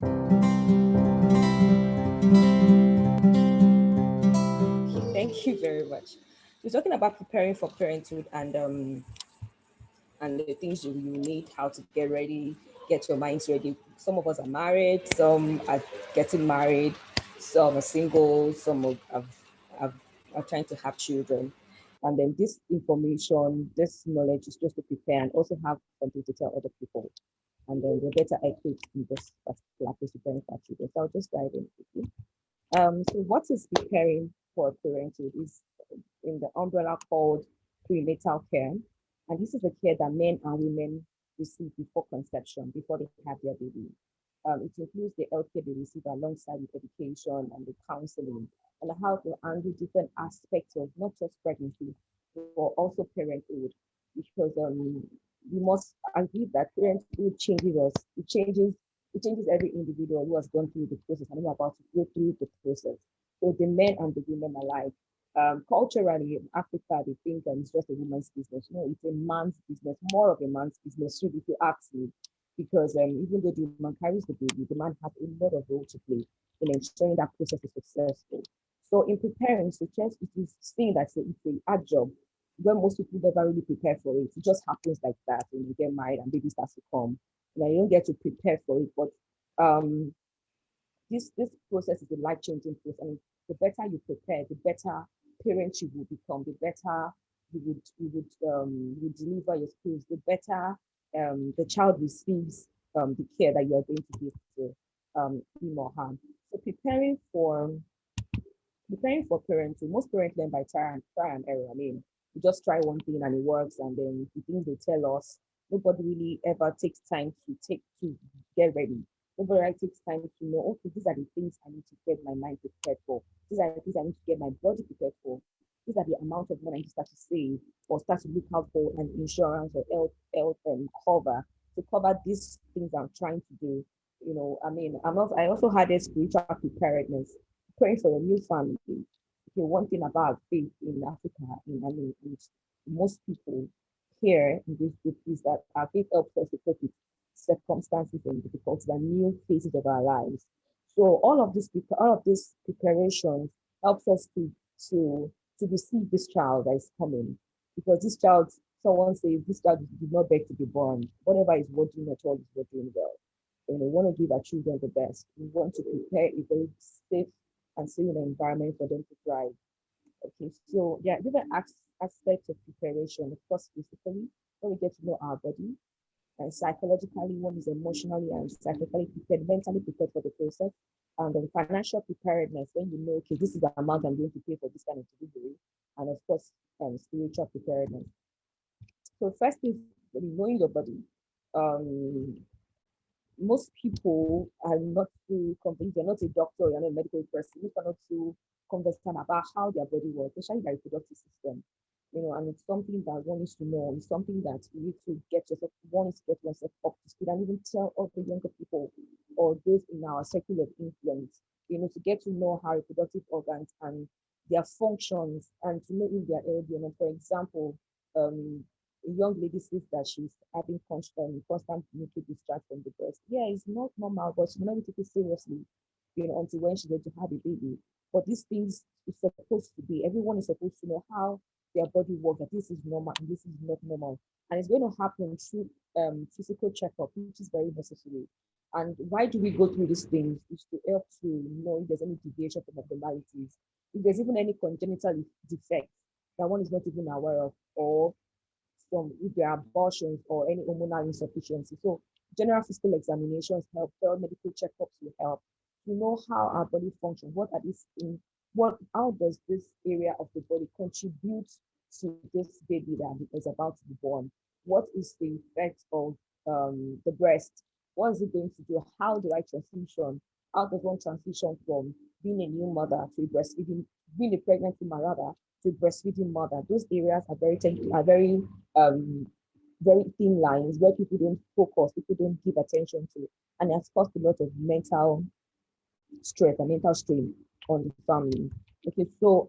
Thank you very much. We're talking about preparing for parenthood and the things you need, how to get ready, get your minds ready. Some of us are married, some are getting married, some are single, some have, are trying to have children. And then this information, this knowledge is just to prepare and also have something to tell other people. And then we're better equipped in this particular place preparing for our children. So I'll just dive in quickly. So what is preparing for parenthood is in the umbrella called prenatal care. And this is the care that men and women receive before conception, before they have their baby. It includes the healthcare they receive alongside the education and the counseling and how to handle different aspects of not just pregnancy, but also parenthood. Because we must agree that parenthood changes us. It changes every individual who has gone through the process and who are about to go through the process. So the men and the women alike. Culturally in Africa, they think that it's just a woman's business. No, it's a man's business, more of a man's business, really, if you ask me. Because even though the woman carries the baby, the man has a lot of role to play in ensuring that process is successful. So in preparing, so just it is saying that it's a hard job when most people never really prepare for it. It just happens like that when you get married and baby starts to come. You don't get to prepare for it. But um, this process is a life-changing process. And the better you prepare, the better parent you will become, the better you would deliver your skills, the better the child receives the care that you are going to give to him or her. So preparing for parenting, most parents learn by try and error. I mean, we just try one thing and it works, and then the things they tell us, nobody really ever takes time to get ready. Nobody really takes time to know, okay, these are the things I need to get my mind prepared for. These are the things I need to get my body prepared for. These are the amount of money I need to start to save or start to look out for an insurance or health cover to cover these things I'm trying to do. I mean, I also had a spiritual preparedness, praying for a new family. Okay, one thing about faith in Africa, I mean, most people here in this group is that our faith helps us to cope with circumstances and difficulties and new phases of our lives. So all of this preparations helps us to to receive this child that is coming, because this child, someone says this child did not beg to be born. Whatever is working at all is working well. We want to give our children the best. We want to prepare a very safe and serene environment for them to thrive. Okay, so yeah, different aspects of preparation. Of course, physically, when we get to know our body, and psychologically, one is emotionally and psychologically prepared, mentally prepared for the process. And then financial preparedness, when you know, okay, this is the amount I'm going to pay for this kind of delivery. And of course, spiritual preparedness. So first is knowing your body. Um, Most people are not too convinced, you're not a doctor, you're not a medical person, you are not too conversant about how their body works, especially their reproductive system. And it's something that one needs to know. It's something that you need to one needs to get yourself up to speed and even tell other younger people or those in our circle of influence, to get to know how reproductive organs and their functions and to know if they're healthy or not. For example, um, a young lady says that she's having constant milky discharge from the breast. Yeah, it's not normal, but she will not take it seriously, until when she's going to have a baby. But these things is supposed to be, everyone is supposed to know how their body works, that this is normal and this is not normal. And it's going to happen through physical checkup, which is very necessary. And why do we go through these things? Is to help to know if there's any deviation from abnormalities, if there's even any congenital defect that one is not even aware of, or from if there are abortions or any hormonal insufficiency. So general physical examinations help, medical checkups will help to know how our body functions, what are these things, how does this area of the body contribute to this baby that is about to be born? What is the effect of the breast? What is it going to do? How do I transition? How does one transition from being a new mother to breastfeeding, being a pregnant woman rather, to breastfeeding mother? Those areas are um, very thin lines where people don't focus, people don't give attention to, and it has caused a lot of mental stress and mental strain on the family. Okay, so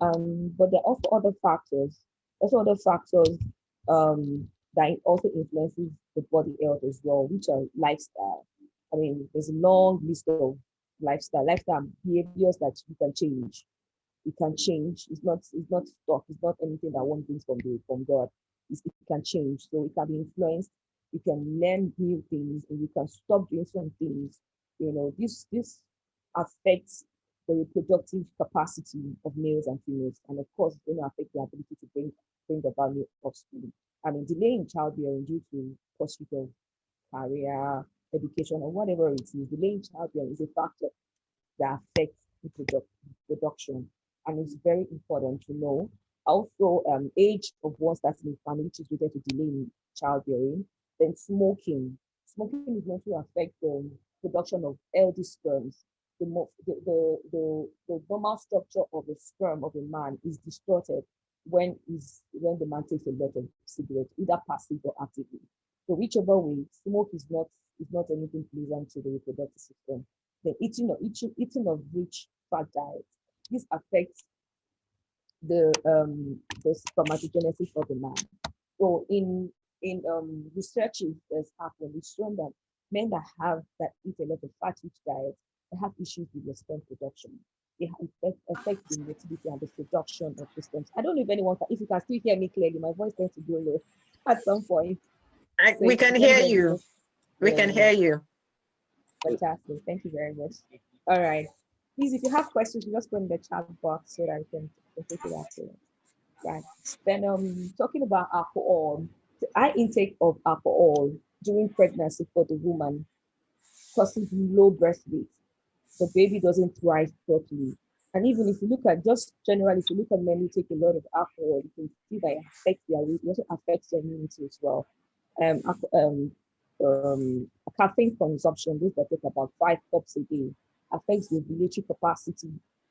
but there are also other factors that also influences the body health as well, which are lifestyle. I mean, there's a long list of lifestyle behaviors that you can change. It can change. It's not stuck. It's not anything that one brings from God. It can change. So it can be influenced. You can learn new things, and you can stop doing some things. This affects the reproductive capacity of males and females, and of course, it's going to affect their ability to bring about new offspring. I mean, delaying childbearing due to pursuit of career, education, or whatever it is, delaying childbearing is a factor that affects production. And it's very important to know. Also, age of one starting in family, which is related to delaying childbearing. Then smoking. Smoking is going to affect the production of healthy sperms. The normal structure of the sperm of a man is distorted when the man takes a lot of cigarettes, either passive or actively. So whichever way, smoke is not anything pleasant to the reproductive system. The eating of rich fat diet. This affects the spermatogenesis of the man. So in researches that's happened, it's shown that men that eat a lot of fat rich diet, they have issues with their sperm production. They affect the motility and the production of the sperms. I don't know if you can still hear me clearly. My voice tends to go low at some point. So We if can you can hear hear me, you. We can yeah, hear you. fantastic. Thank you very much. All right. Please, if you have questions, you just put in the chat box so that I can take it after. Right. Then talking about alcohol, the high intake of alcohol during pregnancy for the woman causes low birth weight. The baby doesn't thrive properly. And even if you look at just generally, if you look at men who take a lot of alcohol, you can see that it affects their weight. It also affects their immunity as well. Um, Caffeine consumption, this that take about 5 cups a day, affects the ovulatory capacity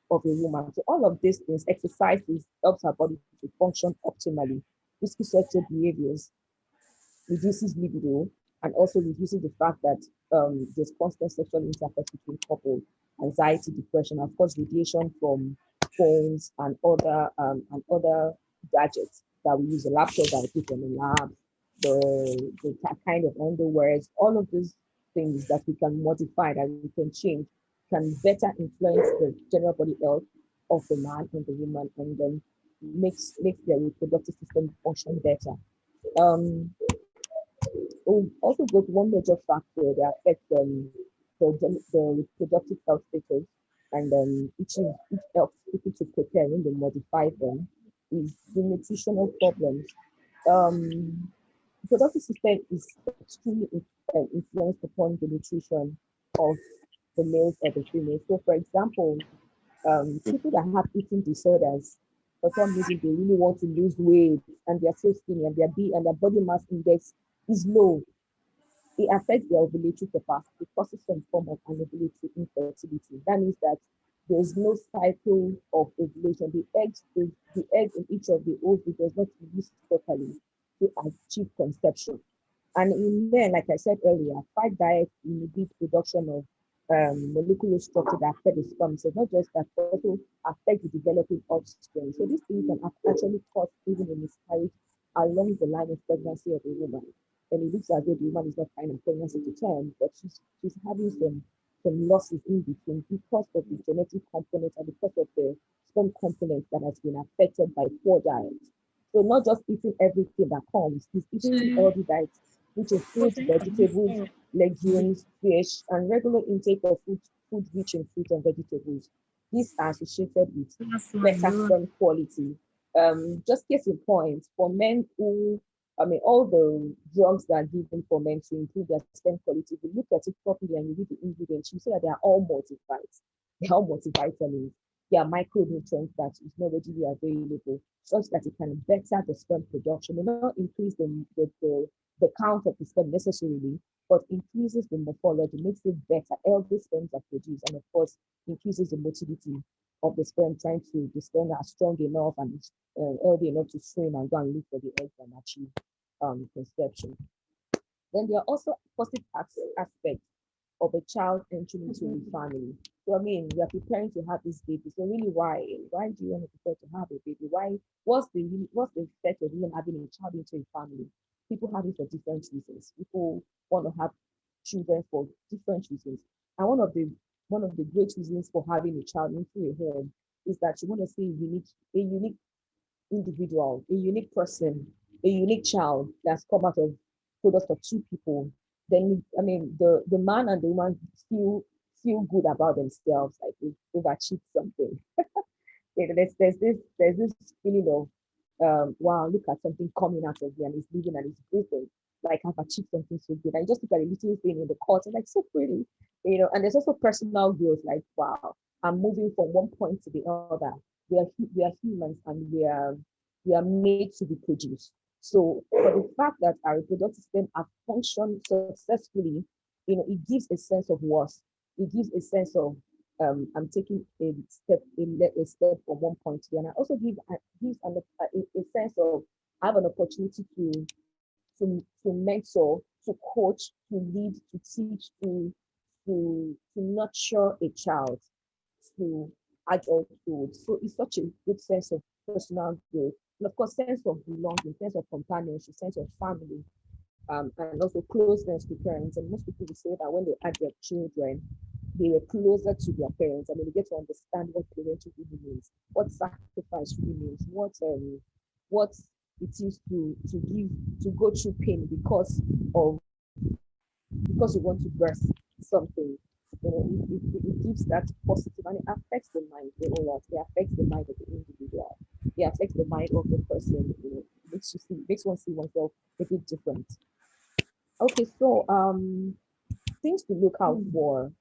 of a woman. So all of these things, exercises helps her body to function optimally. Risky sexual behaviors reduces libido and also reduces the fact that there's constant sexual intercourse between couples, anxiety, depression, of course, radiation from phones and other gadgets that we use, the laptop that we put on the lab, the kind of underwears, all of these things that we can modify, that we can change, can better influence the general body health of the man and the woman, and then makes their reproductive system function better. Um, also got one major factor that affects the reproductive health status, and each helps people to prepare when they modify them, is the nutritional problems. Um, the reproductive system is extremely influenced upon the nutrition of the males or the females. So, for example, people that have eating disorders, for some reason they really want to lose weight and they're so skinny and their body mass index is low, it affects their ovulatory capacity, causes some form of inability, infertility. That means that there's no cycle of ovulation. The egg in each of the ovary does not release properly to achieve conception. And in men, like I said earlier, fight diet inhibits production of molecular structure that affect the sperm. So not just that, but also affect the developing offspring. So this thing can actually cause even a miscarriage along the line of pregnancy of a woman. And it looks as though the woman is not kind of pregnancy to term, but she's having some losses in between because of the genetic component and because of the sperm component that has been affected by poor diet. So not just eating everything that comes, it's eating healthy diet, which is fruits, vegetables, legumes, fish, and regular intake of food rich in fruit and vegetables. These are associated with better sperm quality. Just case in point, for men who, I mean, all the drugs that are given for men to improve their sperm quality, if you look at it properly and you read the ingredients, you see that they are all multivitamins. They are all multivitamins. They are micronutrients that is not readily available, such that it can better the sperm production. It will not increase the count of the sperm necessarily, but increases the morphology, makes it better. Healthy sperms are produced, and of course, increases the motility of the sperm, trying to the sperm are strong enough and healthy enough to swim and go and look for the eggs and achieve conception. Then there are also positive aspects of a child entering into the family. So I mean, we are preparing to have this baby. So really, why do you want to prepare to have a baby? What's the effect of even having a child into a family? People have it for different reasons. People want to have children for different reasons. And one of the great reasons for having a child into a home is that you want to see a unique individual, a unique person, a unique child that's come out of product of two people. Then I mean the man and the woman feel good about themselves, like they've achieved something. There's this feeling of wow, look at something coming out of me and it's living and it's breathing. Like I've achieved something so good. I just look at a little thing in the court and like so pretty, and there's also personal growth, like wow, I'm moving from one point to the other. We are humans and we are made to be produced. So for the fact that our reproductive system have functioned successfully, it gives a sense of worth. It gives a sense of I'm taking a step from one point to the other. And I also gives a sense of I have an opportunity to mentor, to coach, to lead, to teach, to nurture a child to adulthood. So it's such a good sense of personal growth. And of course, sense of belonging, sense of companionship, sense of family, and also closeness to parents. And most people will say that when they had their children, they were closer to their parents. I mean, they get to understand what parenting really means, what sacrifice really means, what it is to go through pain of because you want to birth something. It gives that positive and it affects the mind a whole lot. It affects the mind of the individual. It affects the mind of the person. Makes one see oneself a bit different. Okay, so things to look out for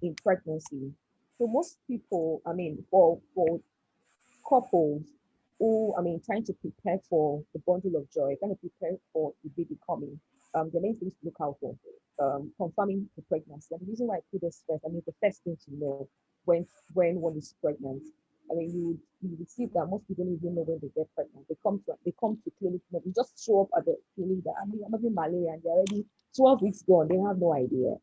in pregnancy. So most people, I mean, for couples who, I mean, trying to prepare for the bundle of joy, trying to prepare for the baby coming, the main things to look out for, confirming the pregnancy. And the reason why I put this first, I mean, the first thing to know when one is pregnant. I mean, you would see that most people don't even know when they get pregnant. They come to clinic, they just show up at the clinic that I mean, I'm having malaria, and they're already 12 weeks gone. They have no idea,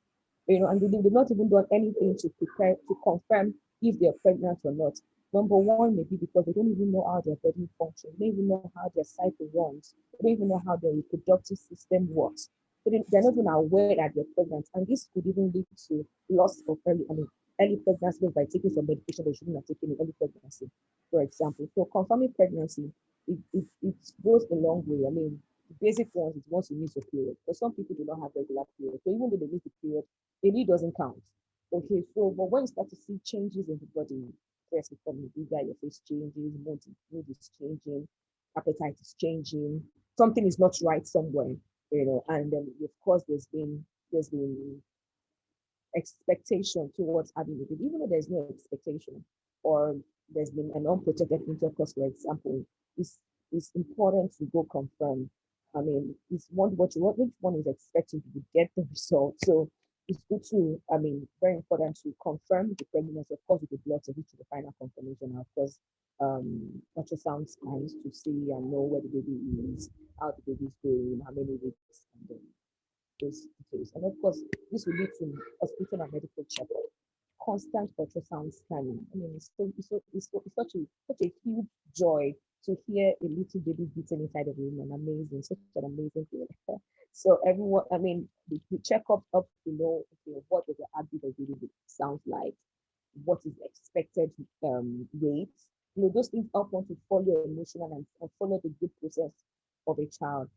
and they've not even done anything to prepare to confirm if they're pregnant or not. Number one, maybe because they don't even know how their body functions. They don't even know how their cycle runs. They don't even know how their reproductive system works. So they're not even aware that they're pregnant. And this could even lead to loss of early pregnancy by taking some medication they shouldn't have taken in early pregnancy, for example. So confirming pregnancy, it goes a long way. I mean, the basic ones is once you miss your period. But some people do not have regular periods. So even though they miss the period, it really doesn't count. Okay, so but when you start to see changes in the body, breast becoming bigger, your face changes, mood is changing, appetite is changing, something is not right somewhere, and then of course there's been expectation towards having a baby, even though there's no expectation or there's been an unprotected intercourse, for example, it's important to go confirm. I mean, it's which one is expected to get the result. So it's good to, I mean, very important to confirm the pregnancy, of course, with the blood to reach the final confirmation. And of course, ultrasound scans to see and know where the baby is, how the baby is going, how many weeks, and then those details. And of course, this will lead to hospital and medical checkup, constant ultrasound scanning. I mean, it's such a huge joy to hear a little baby beating inside of a woman. Amazing, such an amazing thing. So everyone, I mean, the checkup up to know, okay, what does the heartbeat of the baby sound like, what is the expected rate. Those things help one to follow emotional and follow the good process of a child.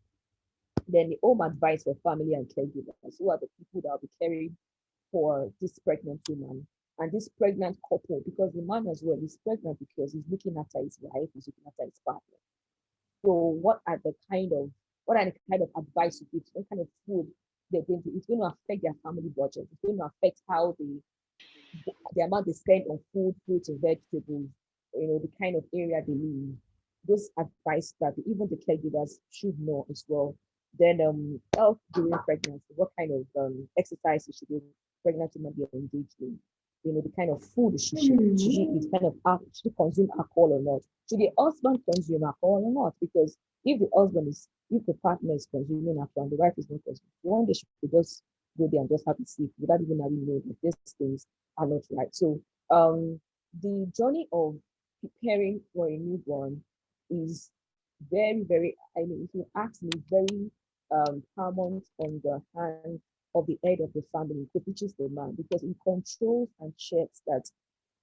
Then the home advice for family and caregivers, who are the people that will be caring for this pregnant woman and this pregnant couple, because the man as well is pregnant because he's looking after his wife, he's looking after his partner. So what are the kind of advice you give, what kind of food they're going to, it's going to affect their family budget, it's going to affect how the amount they spend on food, fruits and vegetables, the kind of area they live. Those advice that even the caregivers should know as well. Then health during pregnancy, what kind of exercises should the pregnant woman be engaged in? The kind of food should she eat, kind of should she consume alcohol or not? Should the husband consume alcohol or not? Because if the partner is consuming alcohol and the wife is not consuming, one day she could just go there and just have a sleep without even having known that these things are not right. So the journey of preparing for a newborn is very, very, I mean, if you ask me, very paramount on the hand of the head of the family, which is the man, because he controls and checks that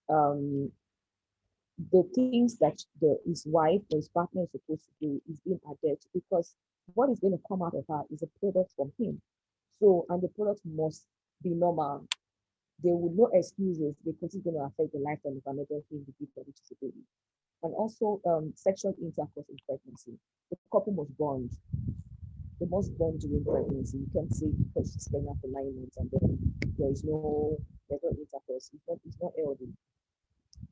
um, the things that his wife or his partner is supposed to do is being adhered to, because what is going to come out of her is a product from him. So, and the product must be normal. There will no excuses, because it's going to affect the lifetime of another individual, which is a baby. And also sexual intercourse in pregnancy. The couple must bond. They must bond during pregnancy. You can't say because she's pregnant for 9 months and then there's no intercourse. It's not healthy.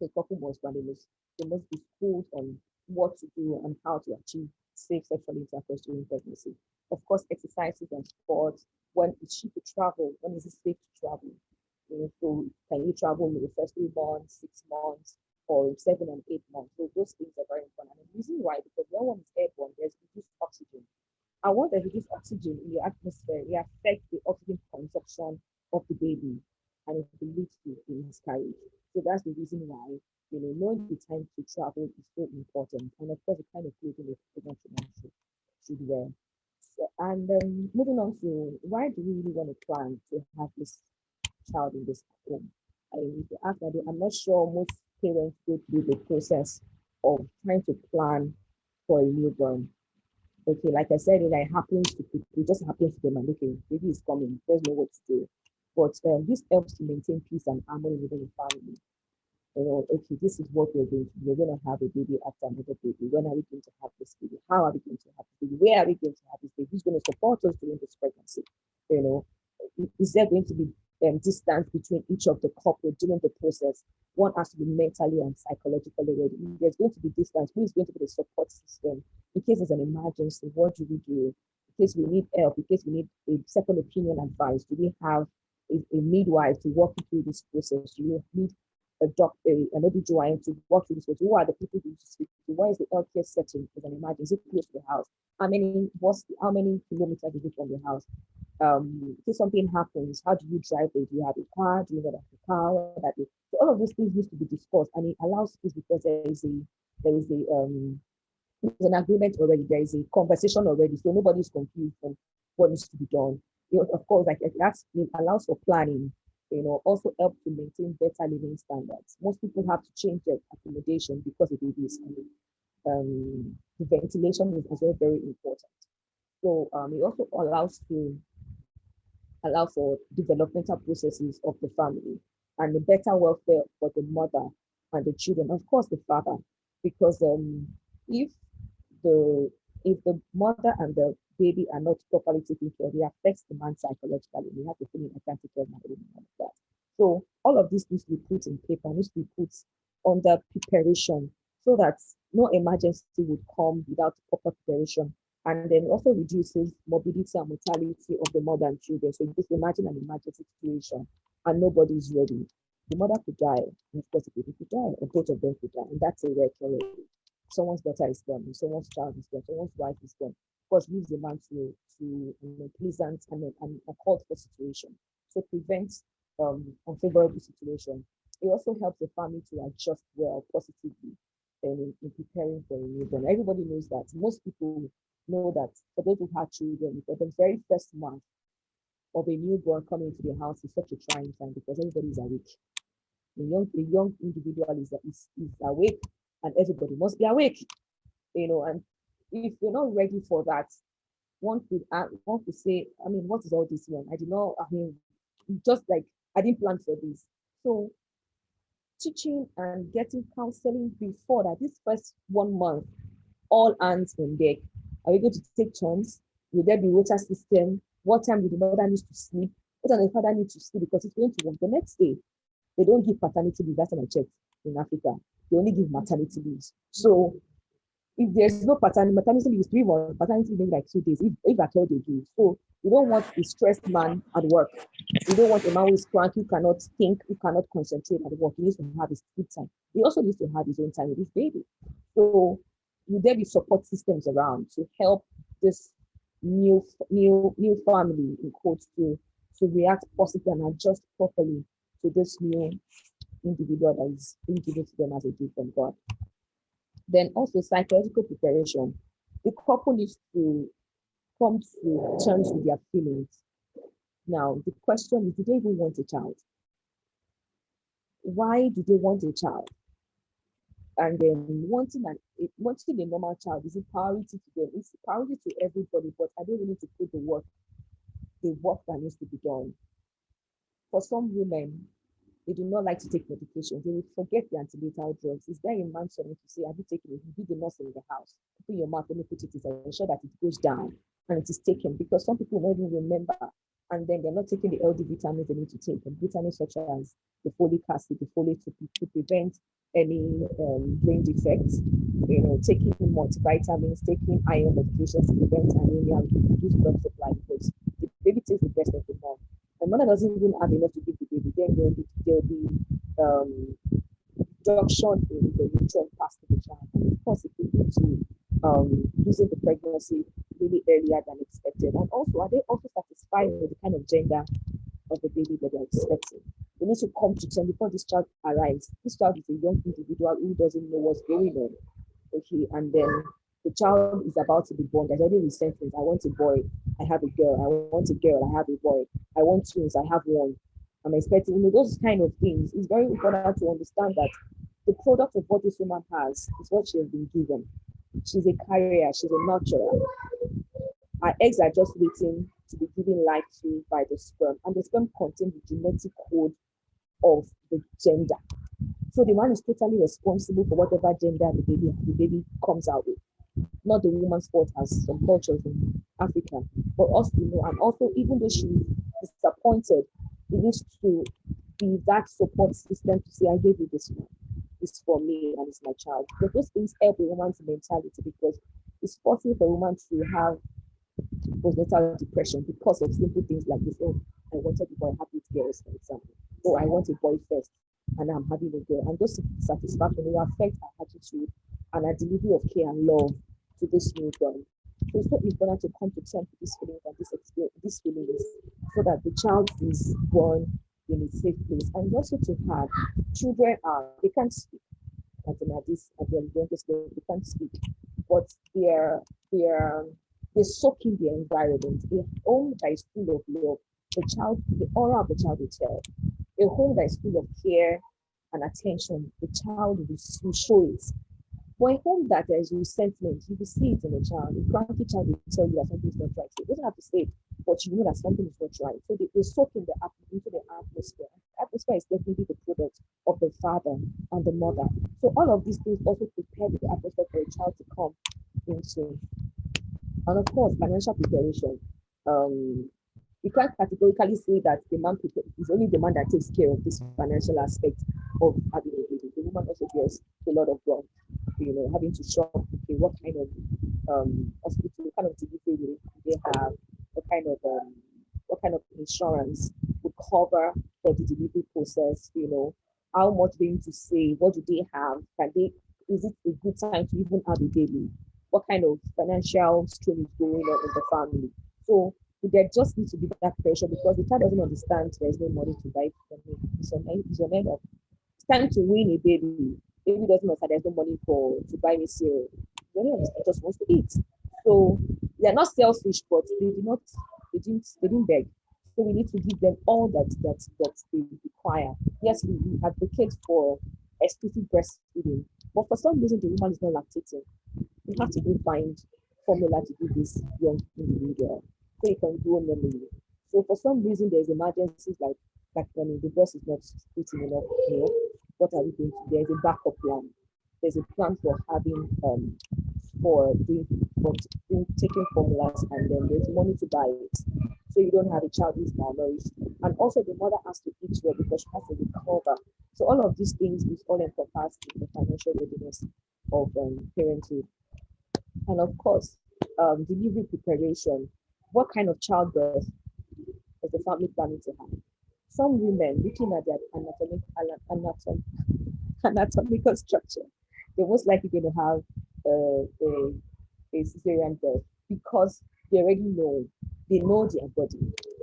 The couple must bond. They must be schooled on what to do and how to achieve safe sexual intercourse during pregnancy. Of course, exercises and sports. When is she to travel? When is it safe to travel? So can you travel in the first 3 months, 6 months, or 7 and 8 months? So those things are very important. And the reason why, because when one is airborne, there's reduced oxygen. And when there's reduced oxygen in the atmosphere, it affects the oxygen consumption of the baby, and it leads to miscarriage. So that's the reason why, knowing the time to travel is so important. And of course, the kind of clothing the pregnant woman should wear. So, and moving on to, why do we really want to plan to have this child in this home? I need to ask that. I'm not sure most parents go through the process of trying to plan for a newborn. Okay, like I said, it happens to people, it just happens to them, and okay, baby is coming, there's no what to do. But this helps to maintain peace and harmony within the family. Okay, this is what we're going to do. We're going to have a baby after another baby. When are we going to have this baby? How are we going to have this baby? Where are we going to have this baby? Who's going to support us during this pregnancy? You know, is there going to be distance between each of the couple during the process? One has to be mentally and psychologically ready. If there's going to be distance, who is going to be the support system? In case there's an emergency, what do we do? In case we need help, in case we need a second opinion advice, do we have a midwife to walk you through this process? Do you need a doctor, an OB/GYN to walk through this process? Who are the people you speak to? Where is the healthcare setting as an emergency? Is it close to the house? How many kilometers is it from the house? If something happens, how do you drive it? Do you have a car? Do you not have a car? So all of these things need to be discussed, and it allows this because there's an agreement already. There is a conversation already, so nobody's confused on what needs to be done. Of course, like that's it allows for planning. Also help to maintain better living standards. Most people have to change their accommodation because of babies. The ventilation is as well very important. So it also allow for developmental processes of the family and the better welfare for the mother and the children, of course the father, because if the mother and the baby are not properly taken care of, it affects the man psychologically. We have to feel I can't take care of my baby and all of that. So all of this needs to be put in paper, needs to be put under preparation, so that no emergency would come without proper preparation. And then also reduces morbidity and mortality of the mother and children. So just imagine an emergency situation and nobody is ready. The mother could die, and of course the baby could die, or both of them could die, and that's a wreck already. Someone's daughter is gone, someone's child is gone, someone's wife is gone. Of course, leaves the man to a pleasant and uncalled for situation. So prevents unfavorable situation. It also helps the family to adjust well positively in preparing for a newborn. Everybody knows that. Most people know that for those who have children, for the very first month of a newborn coming into the house is such a trying time because everybody is awake. The young individual is awake, and everybody must be awake. And if you're not ready for that, one could say, what is all this one? I did not, just like I didn't plan for this. So teaching and getting counseling before that, this first 1 month, all hands on deck. Are we going to take turns? Will there be water system? What time will the mother need to sleep? What time the father need to sleep? Because it's going to work the next day. They don't give paternity leave. That's what I checked in Africa. They only give maternity leave. So if there's no maternity leave is 3 months, paternity leave like 2 days, if at all they do. So you don't want a stressed man at work. You don't want a man who is cranky, who cannot think, who cannot concentrate at work. He needs to have his sleep time. He also needs to have his own time with his baby. So will there be support systems around to help this new family in quotes to react positively and adjust properly to this new individual that is introduced to them as a gift from God? Then also psychological preparation. The couple needs to come to terms with their feelings. Now, the question is, do they even want a child? Why do they want a child? And then wanting a normal child is a priority to them. It's a priority to everybody, but are they willing to put the work that needs to be done? For some women, they do not like to take medication. They will forget the antenatal drugs. Is there a man something to say, have you taken it? You be the nurse in the house. Open your mouth, let me put it in, ensure that it goes down and it is taken, because some people don't even remember, and then they're not taking the LD vitamins they need to take, and vitamins such as the folic acid, the folate to prevent any brain defects, taking multivitamins, taking iron medications to prevent anemia, reduce blood supply, because the baby takes the best of the mom. The mother doesn't even have enough to give the baby, then there'll be reduction in the nutrient pass to the child. And of course, it could lead to losing the pregnancy really earlier than expected. And also, are they also satisfied with the kind of gender of the baby that they're expecting? They need to come to terms before this child arrives. This child is a young individual who doesn't know what's going on. Okay, and then the child is about to be born. There's already resentment. I want a boy, I have a girl. I want a girl, I have a boy. I want twins, I have one. I'm expecting, those kind of things. It's very important to understand that the product of what this woman has is what she has been given. She's a carrier, she's a nurturer. Our eggs are just waiting to be given life to by the sperm, and the sperm contains the genetic code of the gender. So the man is totally responsible for whatever gender the baby comes out with. Not the woman's fault, as some cultures in Africa. But also, and also, even though she is disappointed, it needs to be that support system to say, I gave you this one. It's for me and it's my child. But those things help a woman's mentality, because it's possible for a woman to have postnatal depression because of simple things like this. Oh, I wanted a boy, happy girls, for example. Oh, I want a boy first, and I'm having a girl. And those satisfaction will affect our attitude and our delivery of care and love to this newborn. So it's very important to come to terms with these feelings and these feelings, so that the child is born in a safe place. And also to have children they can't speak. At their youngest level, they can't speak, but they soak in their environment. A home that is full of love, the aura of the child will tell. A home that is full of care and attention, the child will show it. But a home that there is resentment, you will see it in the child. A cranky child will tell you that something is not right. So it doesn't have to say it, but you know that something is not right. So they soak into the atmosphere. The atmosphere is definitely the product of the father and the mother. So all of these things also prepare the atmosphere for a child to come into. And of course, financial preparation. We can't categorically say that the man is only the man that takes care of this financial aspect of having a baby. The woman also bears a lot of work, having to shop, okay, what kind of hospital, what kind of delivery they have, what kind of insurance would cover for the delivery process, how much they need to save, what do they have, is it a good time to even have a baby? What kind of financial strain is going on in the family? So there just needs to be that pressure, because the child doesn't understand there's no money to buy for me. It's on end of it's time to win a baby. Baby doesn't understand there's no money to buy me cereal. It just wants to eat. So they're not selfish, but they didn't beg. So we need to give them all that they require. Yes, we advocate for exclusive breastfeeding, but for some reason the woman is not lactating. You have to go find formula to give this young individual so you can grow normally. So for some reason there's emergencies like the breast is not eating enough milk. What are we going to do? There's a backup plan. There's a plan for having for taking formulas, and then there's money to buy it. So you don't have a child who's malnourished. And also the mother has to eat well because she has to recover. So all of these things is all encompassed in the financial readiness of parenthood. And of course, delivery preparation. What kind of childbirth is the family planning to have? Some women, looking at their anatomical structure, they're most likely going to have a cesarean birth, because they already know, they know their body.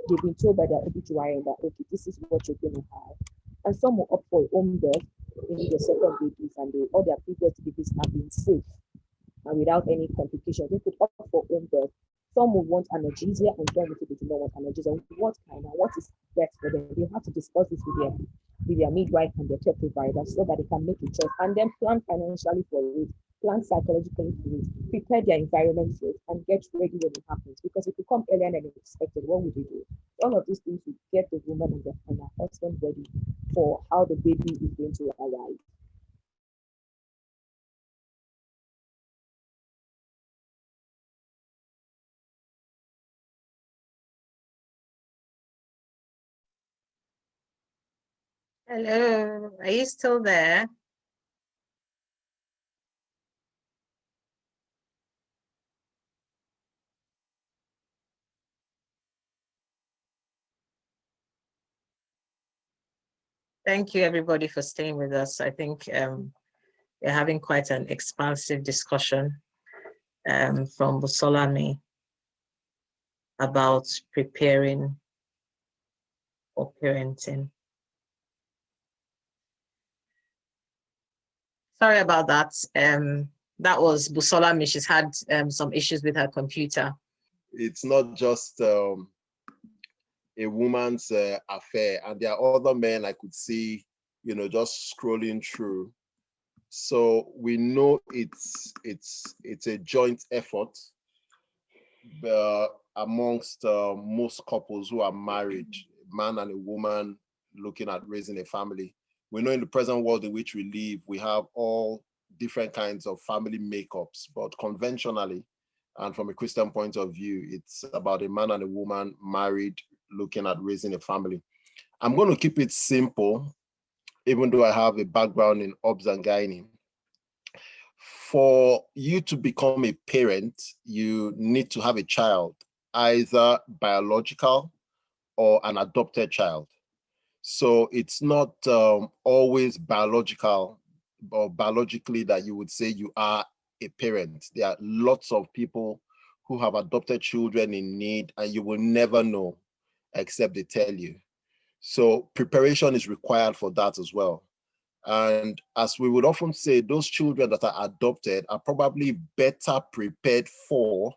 They've been told by their OBGYN that, okay, this is what you're going to have. And some will opt for home birth, maybe their second babies, and all their previous babies have been safe and without any complications. They could opt for home birth. Some will want analgesia and some will do not want analgesia. What kind and what is best for them? They have to discuss this with their midwife and their care provider so that they can make a choice and then plan financially for it, plan psychologically for it, prepare their environment for it, and get ready when it happens. Because if you come earlier than expected, what would you do? All of these things will get the woman and her husband ready for how the baby is going to arrive. Hello, are you still there? Thank you, everybody, for staying with us. I think we're having quite an expansive discussion from Busolami about preparing for parenting. Sorry about that. That was Busolami. She's had some issues with her computer. It's not just a woman's affair, and there are other men I could see, just scrolling through. So we know it's a joint effort amongst most couples who are married, man and a woman looking at raising a family. We know in the present world in which we live, we have all different kinds of family makeups, but conventionally, and from a Christian point of view, it's about a man and a woman married looking at raising a family. I'm going to keep it simple, even though I have a background in obs and gynae. For you to become a parent, you need to have a child, either biological or an adopted child. So it's not always biological or biologically that you would say you are a parent. There are lots of people who have adopted children in need, and you will never know except they tell you. So preparation is required for that as well. And as we would often say, those children that are adopted are probably better prepared for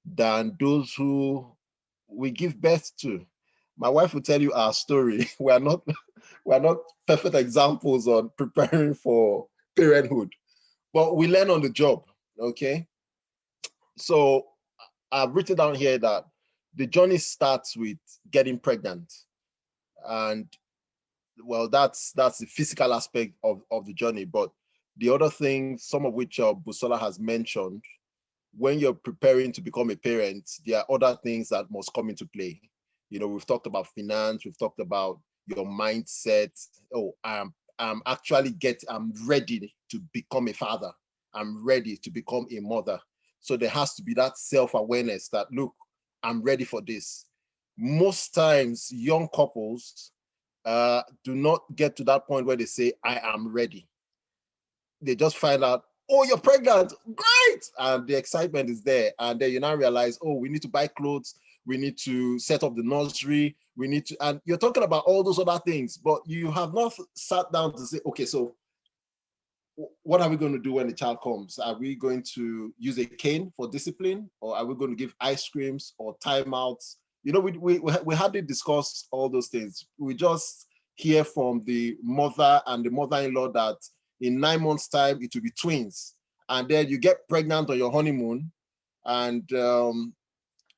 than those who we give birth to. My wife will tell you our story. We're not perfect examples on preparing for parenthood, but we learn on the job, okay? So I've written down here that the journey starts with getting pregnant. And well, that's the physical aspect of the journey. But the other thing, some of which Busola has mentioned, when you're preparing to become a parent, there are other things that must come into play. We've talked about finance, we've talked about your mindset. Oh, I'm ready to become a father. I'm ready to become a mother. So there has to be that self-awareness that, look, I'm ready for this. Most times, young couples do not get to that point where they say, I am ready. They just find out, oh, you're pregnant, great! And the excitement is there. And then you now realize, oh, we need to buy clothes, we need to set up the nursery, we need to, and you're talking about all those other things, but you have not sat down to say, okay, so what are we going to do when the child comes? Are we going to use a cane for discipline, or are we going to give ice creams or timeouts? We hardly discuss all those things. We just hear from the mother and the mother-in-law that in 9 months' time, it will be twins. And then you get pregnant on your honeymoon, and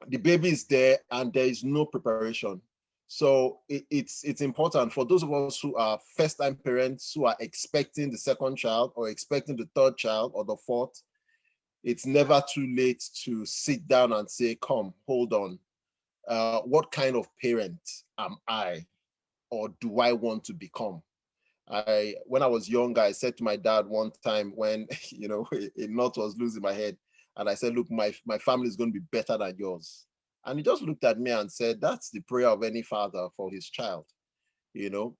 the baby is there, and there is no preparation. So it's important for those of us who are first-time parents who are expecting the second child or expecting the third child or the fourth. It's never too late to sit down and say, come, hold on. What kind of parent am I, or do I want to become? When I was younger, I said to my dad one time when a knot was loose in my head, and I said, look, my family is going to be better than yours. And he just looked at me and said, that's the prayer of any father for his child,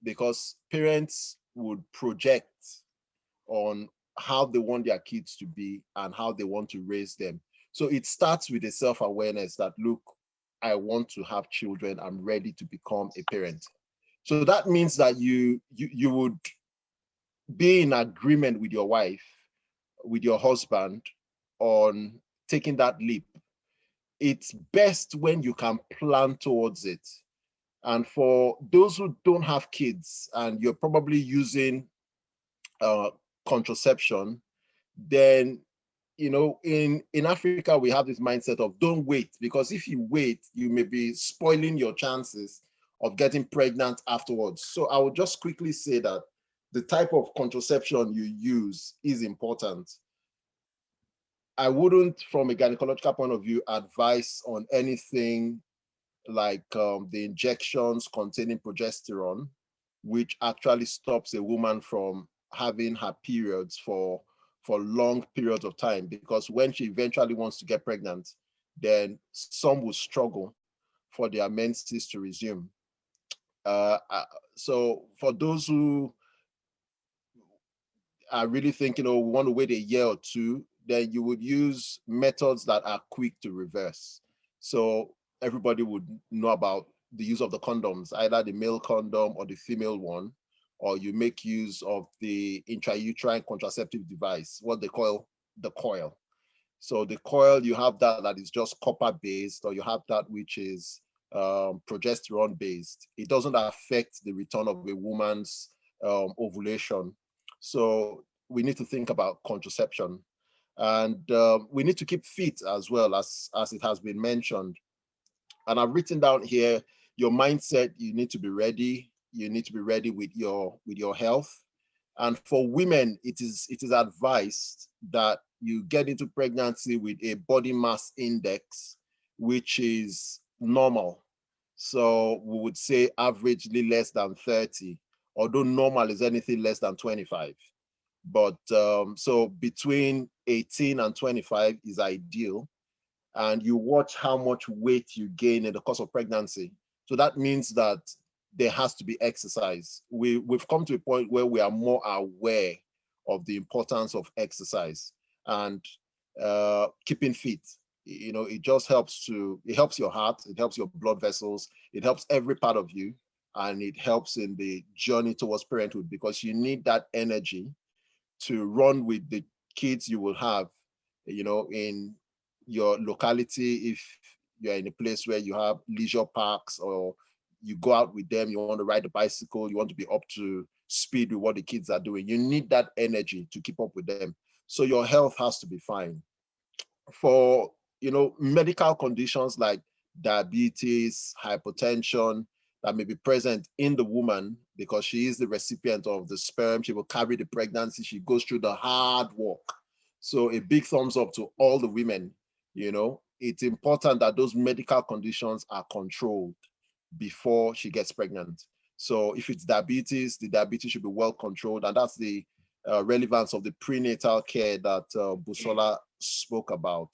because parents would project on how they want their kids to be and how they want to raise them. So it starts with a self-awareness that, look, I want to have children. I'm ready to become a parent. So that means that you would be in agreement with your wife, with your husband, on taking that leap. it's best when you can plan towards it. And for those who don't have kids and you're probably using contraception, then in Africa we have this mindset of don't wait, because if you wait, you may be spoiling your chances of getting pregnant afterwards. So I would just quickly say that the type of contraception you use is important. I wouldn't, from a gynecological point of view, advise on anything like the injections containing progesterone, which actually stops a woman from having her periods for long periods of time, because when she eventually wants to get pregnant, then some will struggle for their menses to resume. Uh, uh, so for those who are really thinking, oh, we want to wait a year or two, then you would use methods that are quick to reverse. So everybody would know about the use of the condoms, either the male condom or the female one, or you make use of the intrauterine contraceptive device, what they call the coil. So the coil, you have that is just copper based, or you have that which is progesterone based. It doesn't affect the return of a woman's ovulation. So we need to think about contraception, and we need to keep fit as well, as it has been mentioned. And I've written down here your mindset. You need to be ready. You need to be ready with your health. And for women, it is advised that you get into pregnancy with a body mass index which is normal. So we would say averagely less than 30, although normal is anything less than 25. But so between 18 and 25 is ideal. And you watch how much weight you gain in the course of pregnancy. So that means that there has to be exercise. We've come to a point where we are more aware of the importance of exercise and keeping fit. It just helps your heart, it helps your blood vessels, it helps every part of you, and it helps in the journey towards parenthood, because you need that energy to run with the kids you will have, in your locality. If you're in a place where you have leisure parks, or you go out with them, you want to ride a bicycle, you want to be up to speed with what the kids are doing, you need that energy to keep up with them. So your health has to be fine. For medical conditions like diabetes, hypertension, that may be present in the woman, because she is the recipient of the sperm, she will carry the pregnancy, she goes through the hard work. So a big thumbs up to all the women. It's important that those medical conditions are controlled before she gets pregnant. So if it's diabetes, the diabetes should be well controlled, and that's the relevance of the prenatal care that Busola spoke about.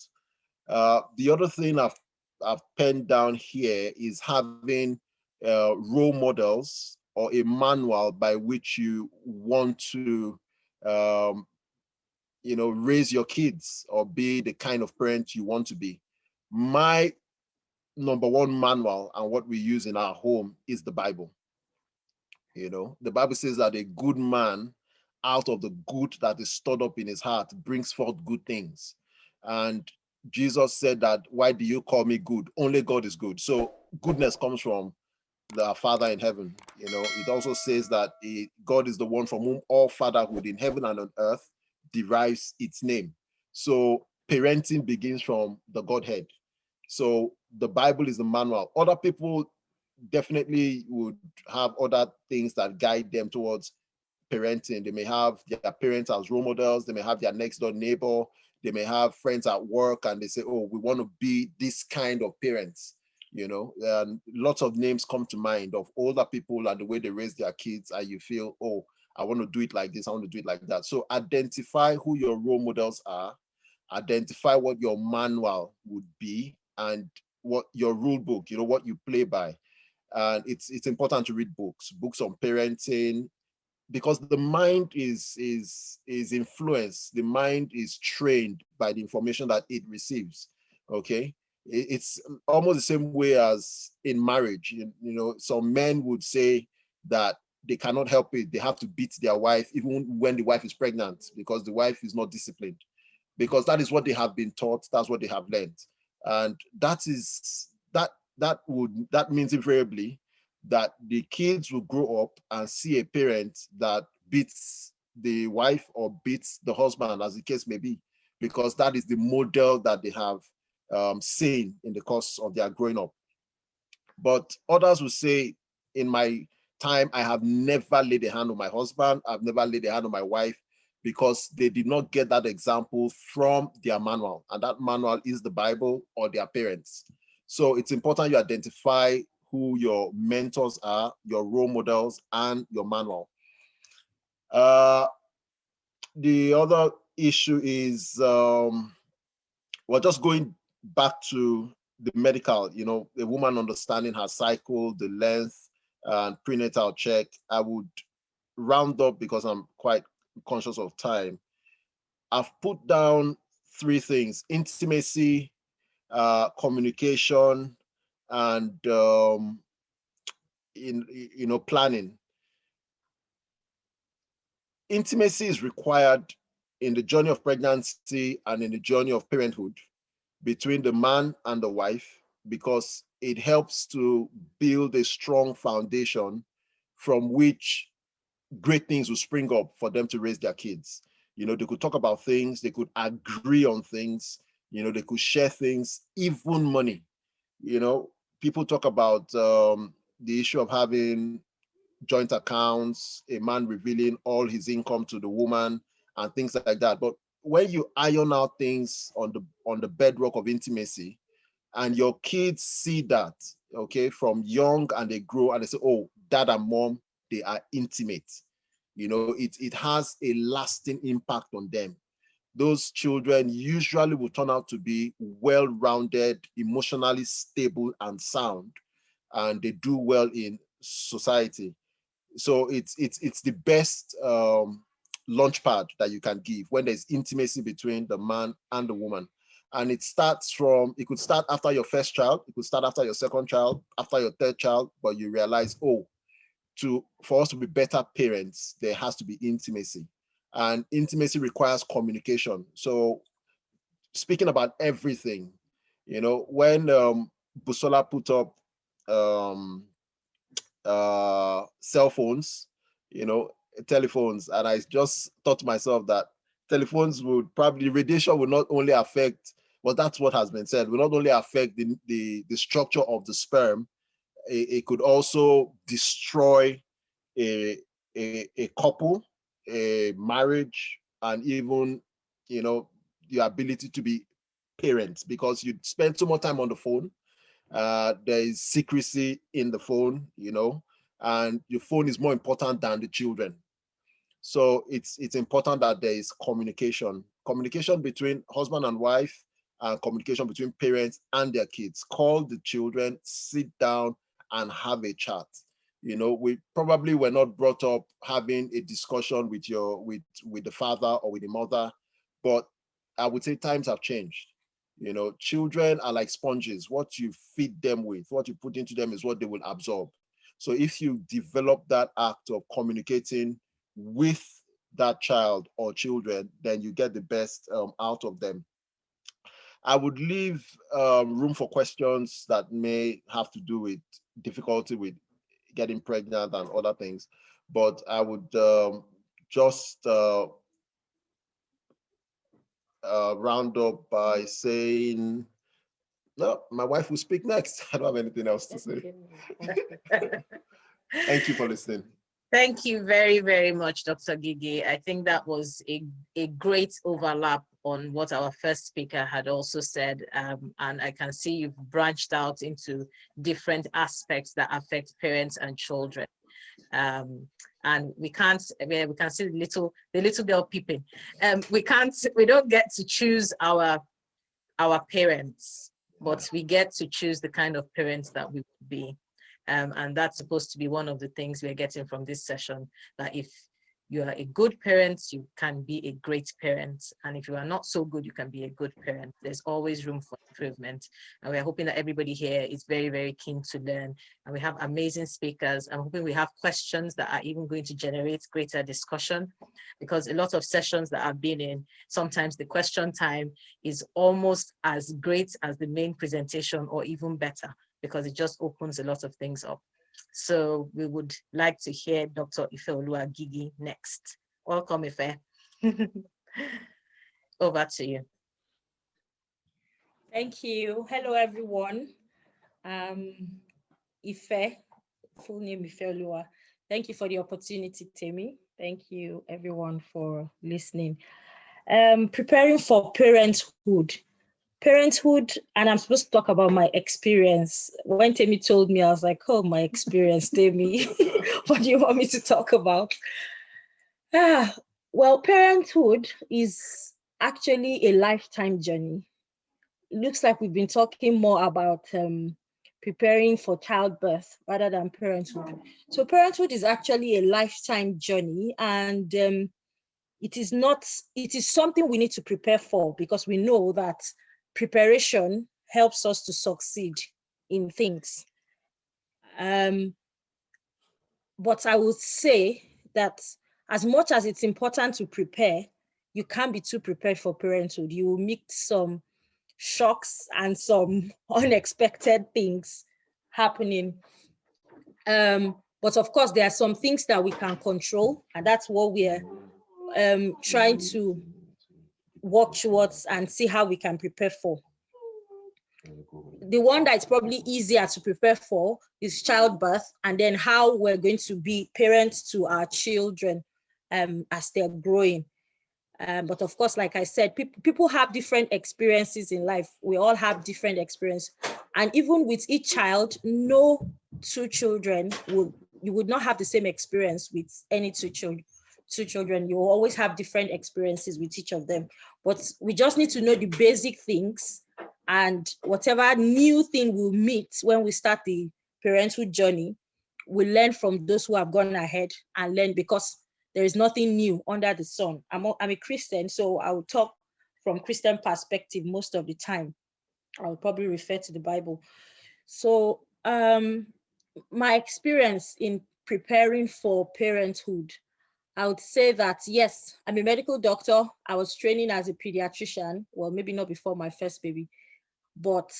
The other thing I've penned down here is having role models or a manual by which you want to raise your kids, or be the kind of parent you want to be. My number one manual, and what we use in our home, is the Bible. The Bible says that a good man, out of the good that is stored up in his heart, brings forth good things. And Jesus said that, why do you call me good? Only God is good. So goodness comes from the Father in heaven. It also says that God is the one from whom all fatherhood in heaven and on earth derives its name. So parenting begins from the Godhead. So the Bible is the manual. Other people definitely would have other things that guide them towards parenting. They may have their parents as role models. They may have their next door neighbor. They may have friends at work, and they say, oh, we want to be this kind of parents. And lots of names come to mind of older people and the way they raise their kids, and you feel, oh, I want to do it like this, I want to do it like that. So identify who your role models are, identify what your manual would be, and what your rule book, what you play by. And it's important to read books on parenting, because the mind is influenced, the mind is trained by the information that it receives. Okay, it's almost the same way as in marriage. Some men would say that they cannot help it, they have to beat their wife even when the wife is pregnant, because the wife is not disciplined, because that is what they have been taught, that's what they have learned. And that means invariably that the kids will grow up and see a parent that beats the wife or beats the husband, as the case may be, because that is the model that they have seen in the course of their growing up. But others will say, in my time, I have never laid a hand on my husband, I've never laid a hand on my wife, because they did not get that example from their manual, and that manual is the Bible or their parents. So it's important you identify who your mentors are, your role models, and your manual. The other issue is, we're just going back to the medical, the woman understanding her cycle, the length, and prenatal check. I would round up because I'm quite conscious of time. I've put down 3 things: intimacy, communication, and planning. Intimacy is required in the journey of pregnancy and in the journey of parenthood between the man and the wife, because it helps to build a strong foundation from which great things will spring up for them to raise their kids. They could talk about things, they could agree on things, they could share things, even money. People talk about the issue of having joint accounts, a man revealing all his income to the woman and things like that. But when you iron out things on the bedrock of intimacy, and your kids see that, okay, from young, and they grow and they say, oh, dad and mom, they are intimate, it has a lasting impact on them. Those children usually will turn out to be well-rounded, emotionally stable and sound, and they do well in society. So it's the best launch pad that you can give when there's intimacy between the man and the woman. And it could start after your first child, it could start after your second child, after your third child, but you realize, oh, for us to be better parents, there has to be intimacy. And intimacy requires communication. So speaking about everything, when Busola put up cell phones, telephones, and I just thought to myself that telephones would probably, radiation would not only affect, well, that's what has been said, will not only affect the structure of the sperm, it could also destroy a couple, a marriage, and even, the ability to be parents, because you spend too much time on the phone. There is secrecy in the phone, and your phone is more important than the children. So it's important that there is communication between husband and wife, and communication between parents and their kids. Call the children, sit down and have a chat. We probably were not brought up having a discussion with the father or with the mother, but I would say times have changed. Children are like sponges. What you feed them with, what you put into them is what they will absorb. So if you develop that act of communicating with that child or children, then you get the best out of them. I would leave room for questions that may have to do with difficulty with getting pregnant and other things, but I would just round up by saying, no, my wife will speak next. I don't have anything else to say. Thank you for listening. Thank you very, very much, Dr. Gigi. I think that was a great overlap on what our first speaker had also said. And I can see you've branched out into different aspects that affect parents and children. And we can see the little girl peeping. We don't get to choose our parents, but we get to choose the kind of parents that we would be. And that's supposed to be one of the things we're getting from this session, that if you are a good parent, you can be a great parent. And if you are not so good, you can be a good parent. There's always room for improvement. And we're hoping that everybody here is very, very keen to learn. And we have amazing speakers. I'm hoping we have questions that are even going to generate greater discussion, because a lot of sessions that I've been in, sometimes the question time is almost as great as the main presentation or even better, because it just opens a lot of things up. So we would like to hear Dr. Ifeoluwa Gigi next. Welcome, Ife. Over to you. Thank you. Hello, everyone. Ife, full name Ifeoluwa. Thank you for the opportunity, Temi. Thank you, everyone, for listening. Preparing for parenthood. Parenthood, and I'm supposed to talk about my experience. When Temi told me, I was like, oh, my experience, Temi. What do you want me to talk about? Well, parenthood is actually a lifetime journey. It looks like we've been talking more about preparing for childbirth rather than parenthood. So parenthood is actually a lifetime journey, and it is something we need to prepare for, because we know that preparation helps us to succeed in things. But I would say that as much as it's important to prepare, you can't be too prepared for parenthood. You will meet some shocks and some unexpected things happening. But of course, there are some things that we can control, and that's what we're trying to work towards and see how we can prepare for. The one that's probably easier to prepare for is childbirth, and then how we're going to be parents to our children as they're growing. But of course, like I said, people have different experiences in life. We all have different experience. And even with each child, no two children you would not have the same experience with any two children. You will always have different experiences with each of them. But we just need to know the basic things, and whatever new thing we'll meet when we start the parenthood journey, we learn from those who have gone ahead and learn, because there is nothing new under the sun. I'm a Christian, so I will talk from Christian perspective most of the time. I'll probably refer to the Bible. So my experience in preparing for parenthood, I would say that, yes, I'm a medical doctor. I was training as a pediatrician. Well, maybe not before my first baby, but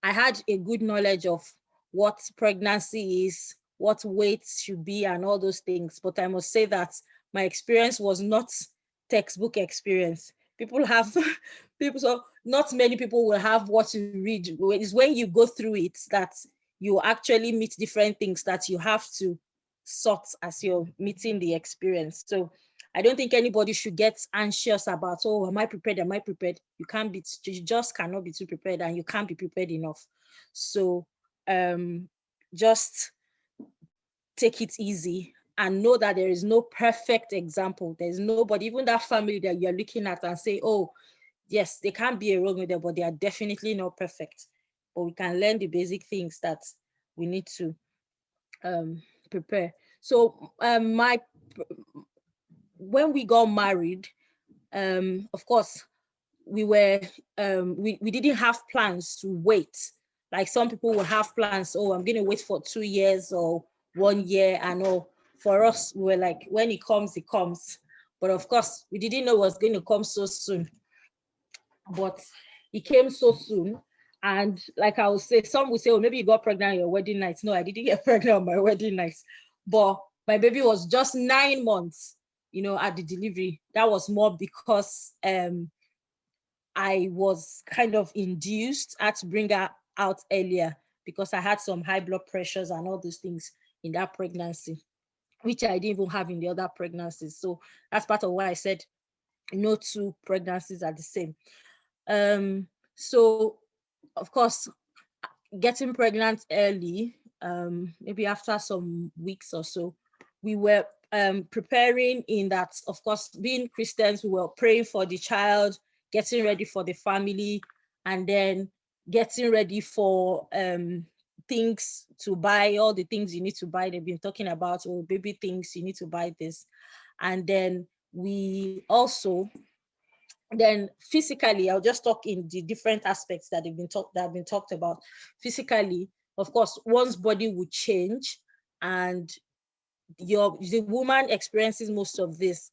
I had a good knowledge of what pregnancy is, what weight should be, and all those things. But I must say that my experience was not textbook experience. So not many people will have what you read. It's when you go through it that you actually meet different things that you have to sort as you're meeting the experience. So I don't think anybody should get anxious about, oh, am I prepared? Am I prepared? You just cannot be too prepared, and you can't be prepared enough. So just take it easy and know that there is no perfect example. There's nobody, even that family that you're looking at and say, oh, yes, they can't be a role model, but they are definitely not perfect. But we can learn the basic things that we need to prepare. So when we got married, of course, we didn't have plans to wait. Like some people will have plans, oh, I'm going to wait for 2 years or 1 year and all. For us, we were like, when it comes, it comes. But of course, we didn't know it was going to come so soon. But it came so soon. And like I would say, some would say, oh, maybe you got pregnant on your wedding night. No, I didn't get pregnant on my wedding night. But my baby was just 9 months, at the delivery. That was more because I was kind of induced. I had to bring her out earlier because I had some high blood pressures and all those things in that pregnancy, which I didn't even have in the other pregnancies. So that's part of why I said no two pregnancies are the same. So of course, getting pregnant early, maybe after some weeks or so, we were preparing in that, of course, being Christians, we were praying for the child, getting ready for the family, and then getting ready for things to buy, all the things you need to buy. They've been talking about, oh, baby things, you need to buy this. And then we also, then physically, I'll just talk in the different aspects that have been talked about. Physically, of course, one's body would change, and the woman experiences most of this.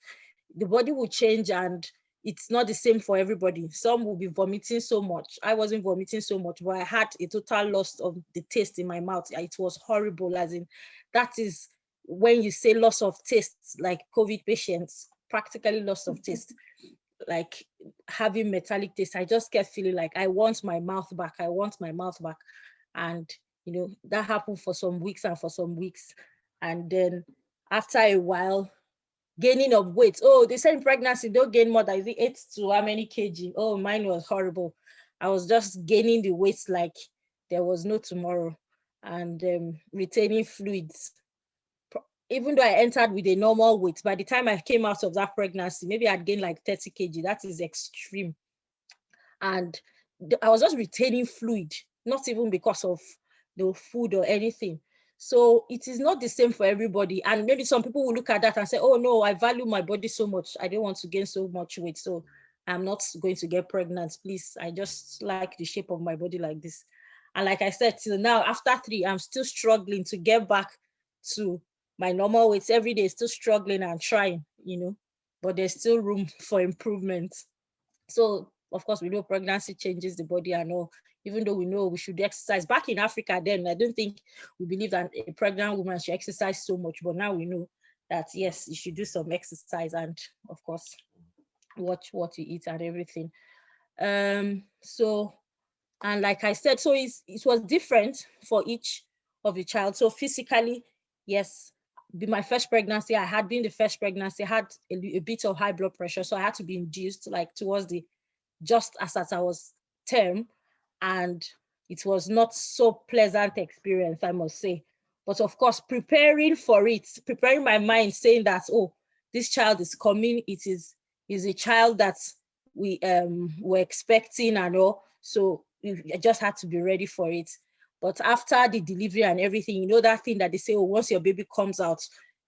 The body will change, and it's not the same for everybody. Some will be vomiting so much. I wasn't vomiting so much, but I had a total loss of the taste in my mouth. It was horrible, as in, that is when you say loss of taste, like COVID patients, practically loss of taste, like having metallic taste. I just kept feeling like I want my mouth back. I want my mouth back. And, that happened for some weeks and for some weeks. And then after a while, gaining of weight. Oh, they said in pregnancy, don't gain more than 8 to how many kg? Oh, mine was horrible. I was just gaining the weight like there was no tomorrow, and retaining fluids. Even though I entered with a normal weight, by the time I came out of that pregnancy, maybe I'd gained like 30 kg. That is extreme. And I was just retaining fluid, not even because of the food or anything. So it is not the same for everybody. And maybe some people will look at that and say, oh no, I value my body so much. I don't want to gain so much weight. So I'm not going to get pregnant, please. I just like the shape of my body like this. And like I said, till now, after 3, I'm still struggling to get back to my normal weights every day, still struggling and trying, but there's still room for improvement. So of course, we know pregnancy changes the body and all, even though we know we should exercise. Back in Africa then, I don't think we believe that a pregnant woman should exercise so much, but now we know that, yes, you should do some exercise and, of course, watch what you eat and everything. So, and like I said, so it was different for each of the child. So physically, yes, my first pregnancy, I had been the first pregnancy, I had a bit of high blood pressure. So I had to be induced like towards the, just as I was term, and it was not so pleasant experience, I must say. But of course, preparing for it, preparing my mind, saying that, oh, this child is coming, is a child that we were expecting and all. So I just had to be ready for it. But after the delivery and everything, that thing that they say, oh, once your baby comes out,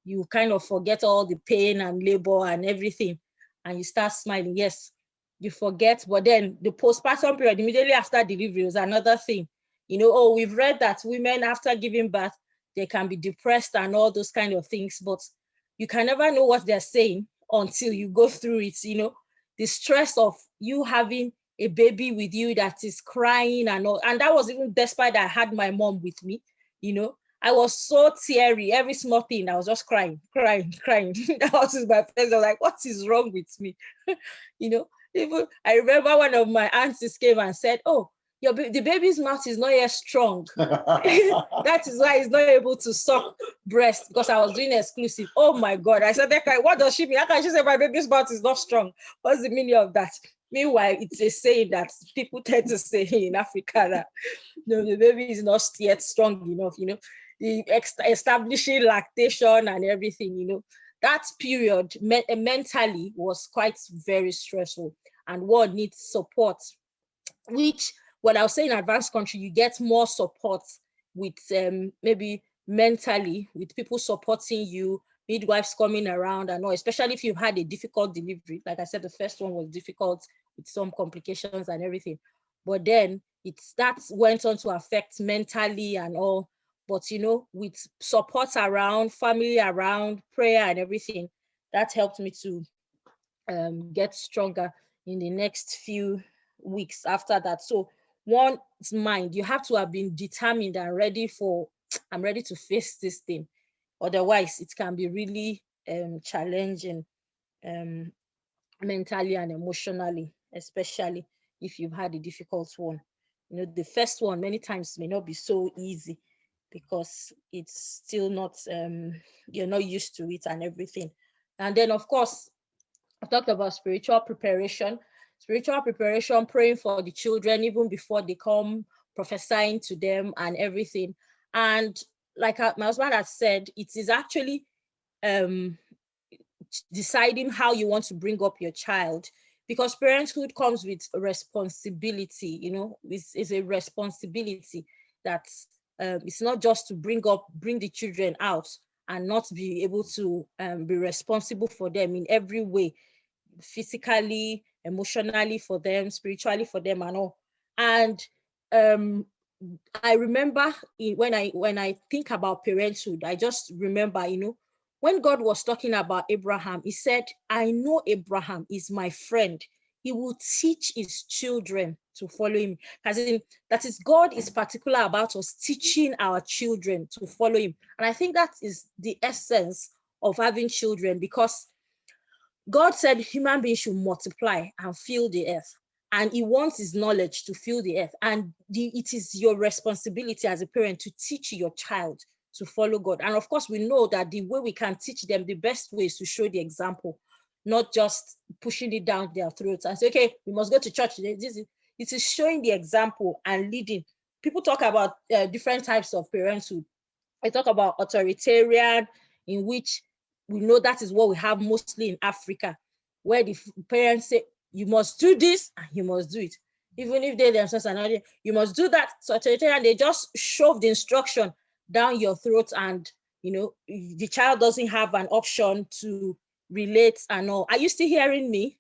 you kind of forget all the pain and labor and everything, and you start smiling. Yes, you forget, but then the postpartum period immediately after delivery was another thing. Oh, we've read that women after giving birth, they can be depressed and all those kind of things, but you can never know what they're saying until you go through it. The stress of you having a baby with you that is crying and all, and that was even despite I had my mom with me. I was so teary, every small thing, I was just crying. That was my face. I was like, what is wrong with me? Even I remember one of my aunties came and said, oh, the baby's mouth is not yet strong. That is why he's not able to suck breast, because I was doing exclusive. Oh my God. I said, what does she mean? How can she say my baby's mouth is not strong? What's the meaning of that? Meanwhile, it's a saying that people tend to say in Africa that the baby is not yet strong enough, the establishing lactation and everything, that period mentally was quite very stressful, and one needs support, which when I was saying in advanced country, you get more support with maybe mentally, with people supporting you, midwives coming around and all, especially if you've had a difficult delivery. Like I said, the first one was difficult with some complications and everything, but then that went on to affect mentally and all. But with support around, family around, prayer and everything, that helped me to get stronger in the next few weeks after that. So one's mind, you have to have been determined and ready for, I'm ready to face this thing. Otherwise, it can be really challenging mentally and emotionally, especially if you've had a difficult one. The first one many times may not be so easy because it's still not, you're not used to it and everything. And then, of course, I talked about spiritual preparation, praying for the children even before they come, prophesying to them and everything. And like my husband has said, it is actually deciding how you want to bring up your child, because parenthood comes with responsibility. It's a responsibility that it's not just to bring the children out and not be able to be responsible for them in every way, physically, emotionally for them, spiritually for them and all. And I remember when I think about parenthood, I just remember, when God was talking about Abraham, he said, I know Abraham is my friend. He will teach his children to follow him. As in, that is, God is particular about us teaching our children to follow him. And I think that is the essence of having children, because God said human beings should multiply and fill the earth. And he wants his knowledge to fill the earth. And it is your responsibility as a parent to teach your child to follow God. And of course, we know that the way we can teach them, the best way is to show the example, not just pushing it down their throats and say, okay, we must go to church today. It is showing the example and leading. People talk about different types of parenthood. I talk about authoritarian, in which we know that is what we have mostly in Africa, where the parents say, you must do this and you must do it. Even if they themselves are not, you must do that. So authoritarian, they just shove the instruction down your throat, and the child doesn't have an option to relate and all. Are you still hearing me?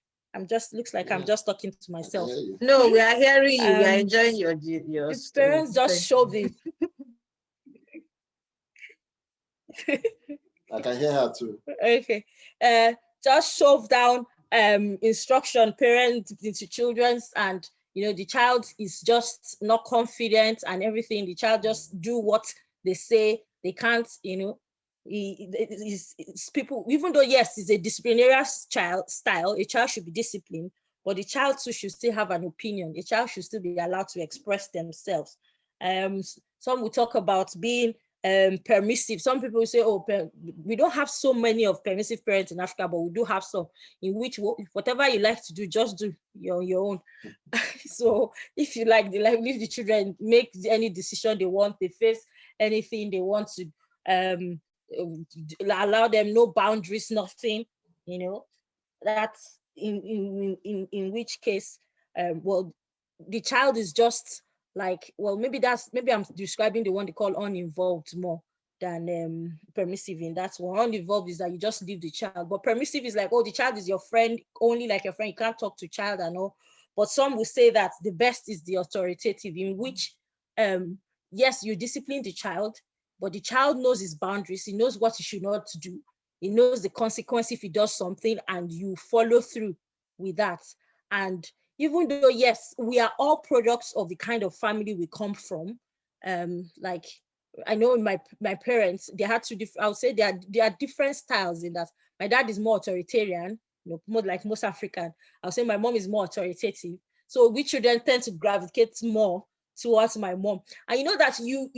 Looks like I'm just talking to myself. No, we are hearing you. We are enjoying your the parents just shove it. I can hear her too. Okay. Just shove down instruction parents into children's, and the child is just not confident and everything. The child just do what they say. They can't, it's people, even though yes, it's a disciplinary style, a child should be disciplined, but the child too should still have an opinion. The child should still be allowed to express themselves. Some will talk about being permissive. Some people say, oh, we don't have so many of permissive parents in Africa, but we do have some in which whatever you like to do, just do on your own. So if you leave the children make any decision they want, they face anything they want to, allow them, no boundaries, nothing, that's in which case, well, the child is just like, well, maybe I'm describing the one they call uninvolved more than permissive. In that one, uninvolved is that you just leave the child, but permissive is like, oh, the child is your friend, only like your friend, you can't talk to child and all. But some will say that the best is the authoritative, in which yes, you discipline the child, but the child knows his boundaries, he knows what he should not do, he knows the consequence if he does something, and you follow through with that. And even though, yes, we are all products of the kind of family we come from, like I know my parents, they had to, I would say there are different styles in that. My dad is more authoritarian, more like most African. I would say my mom is more authoritative. So we children tend to gravitate more towards my mom. And you know that you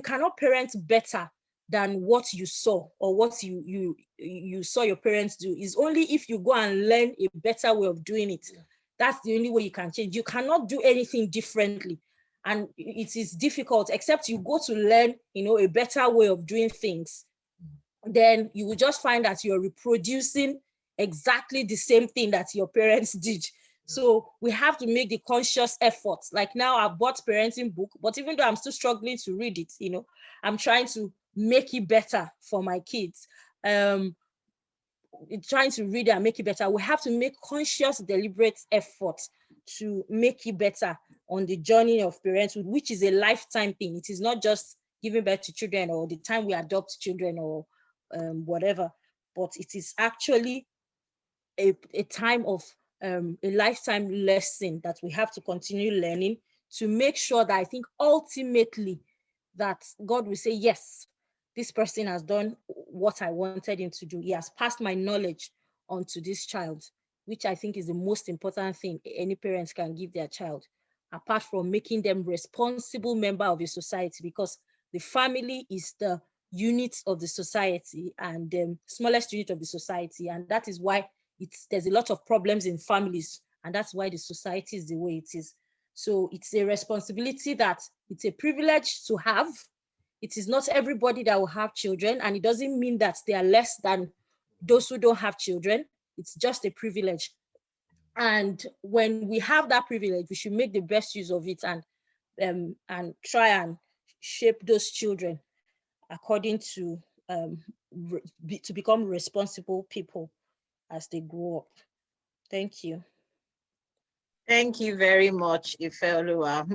cannot parent better than what you saw, or what you saw your parents do. Is only if you go and learn a better way of doing it. That's the only way you can change. You cannot do anything differently. And it is difficult, except you go to learn, a better way of doing things. Then you will just find that you're reproducing exactly the same thing that your parents did. So we have to make the conscious efforts. Like now I bought parenting book, but even though I'm still struggling to read it, I'm trying to make it better for my kids. Trying to read it and make it better. We have to make conscious, deliberate efforts to make it better on the journey of parenthood, which is a lifetime thing. It is not just giving birth to children or the time we adopt children or whatever, but it is actually a time of a lifetime lesson that we have to continue learning to make sure that I think ultimately that God will say, yes, this person has done what I wanted him to do. He has passed my knowledge onto this child, which I think is the most important thing any parents can give their child, apart from making them responsible member of a society, because the family is the unit of the society and the smallest unit of the society. And that is why there's a lot of problems in families, and that's why the society is the way it is. So it's a responsibility that it's a privilege to have. It is not everybody that will have children, and it doesn't mean that they are less than those who don't have children. It's just a privilege. And when we have that privilege, we should make the best use of it and try and shape those children. according to to become responsible people as they grow up. Thank you. Thank you very much, Ifeoluwa.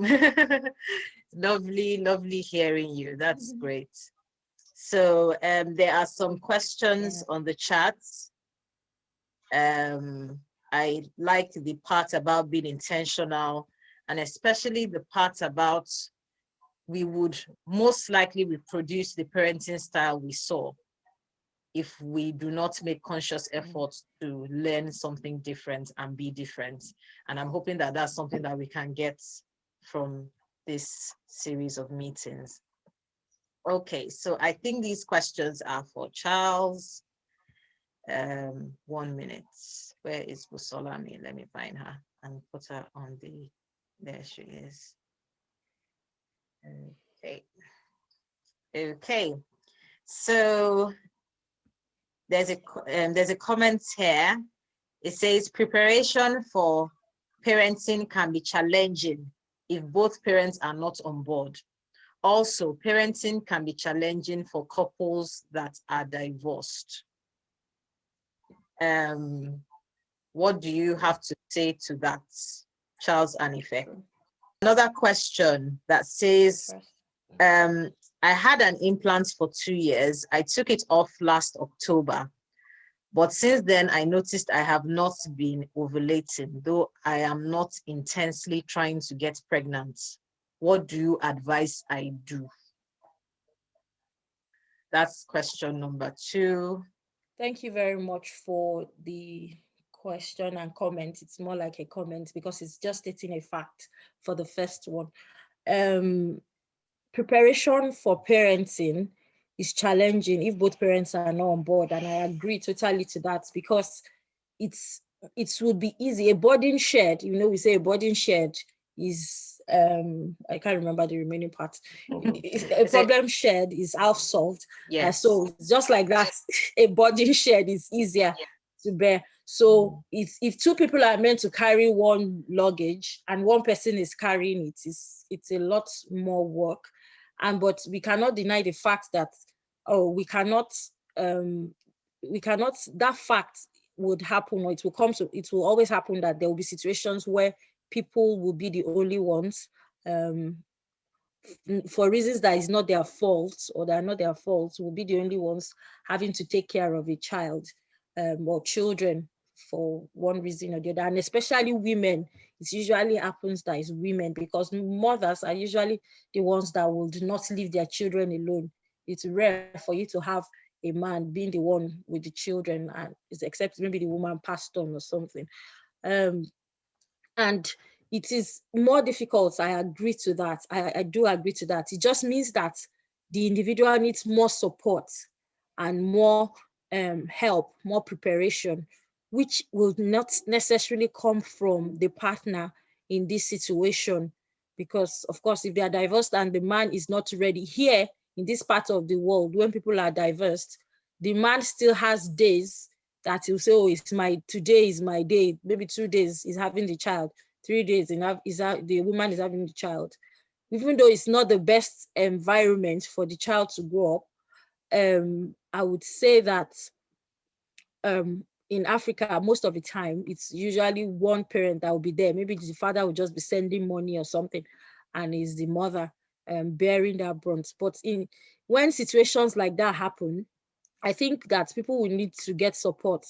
Lovely hearing you. That's great. So there are some questions on the chat. I like the part about being intentional, and especially the part about we would most likely reproduce the parenting style we saw if we do not make conscious efforts to learn something different and be different. And I'm hoping that that's something that we can get from this series of meetings. Okay, so I think these questions are for Charles. 1 minute. Where is Busolami? Let me find her and put her on the, there she is. Okay, so there's a comment here. It says preparation for parenting can be challenging if both parents are not on board. Also, parenting can be challenging for couples that are divorced. What do you have to say to that, Charles and Ife? Another question that says, I had an implant for 2 years. I took it off last October. But since then, I noticed I have not been ovulating, though I am not intensely trying to get pregnant. What do you advise I do? That's question number 2. Thank you very much for the question and comment. It's more like a comment because it's just stating a fact for the first one. Preparation for parenting is challenging if both parents are not on board, and I agree totally to that, because it would be easy. A burden shared, we say a burden shared is I can't remember the remaining part. A problem shared is half solved. Yes. So just like that, a burden shared is easier to bear. So if two people are meant to carry one luggage and one person is carrying it, it's a lot more work. But we cannot deny the fact that that fact would happen, or it will always happen, that there will be situations where people will be the only ones, for reasons that is not their fault, or that are not their fault, will be the only ones having to take care of a child or children for one reason or the other. And especially women, it usually happens that it's women, because mothers are usually the ones that would not leave their children alone. It's rare for you to have a man being the one with the children, and except maybe the woman passed on or something. And it is more difficult. I agree to that. I do agree to that. It just means that the individual needs more support and more help, more preparation, which will not necessarily come from the partner in this situation. Because, of course, if they are divorced and the man is not ready, here in this part of the world, when people are divorced, the man still has days that he'll say, oh, today is my day. Maybe 2 days is having the child, 3 days the woman is having the child. Even though it's not the best environment for the child to grow up, I would say that in Africa, most of the time, it's usually one parent that will be there. Maybe the father will just be sending money or something, and is the mother bearing that brunt. But when situations like that happen, I think that people will need to get support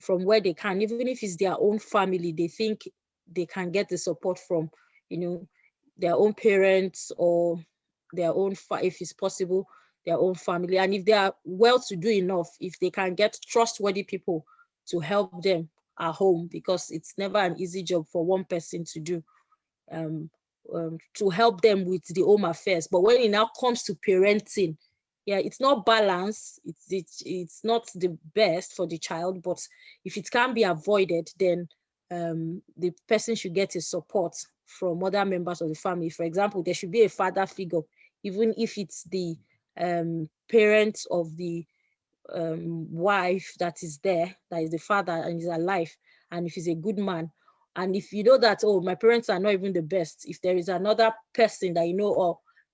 from where they can, even if it's their own family. They think they can get the support from, their own parents, or their own, if it's possible, their own family. And if they are well-to-do enough, if they can get trustworthy people to help them at home, because it's never an easy job for one person to do, to help them with the home affairs. But when it now comes to parenting, it's not balanced. It's not the best for the child, but if it can be avoided, then the person should get a support from other members of the family. For example, there should be a father figure, even if it's the parents of the wife that is there, that is the father and is alive, and if he's a good man. And if you know that, oh, my parents are not even the best, if there is another person that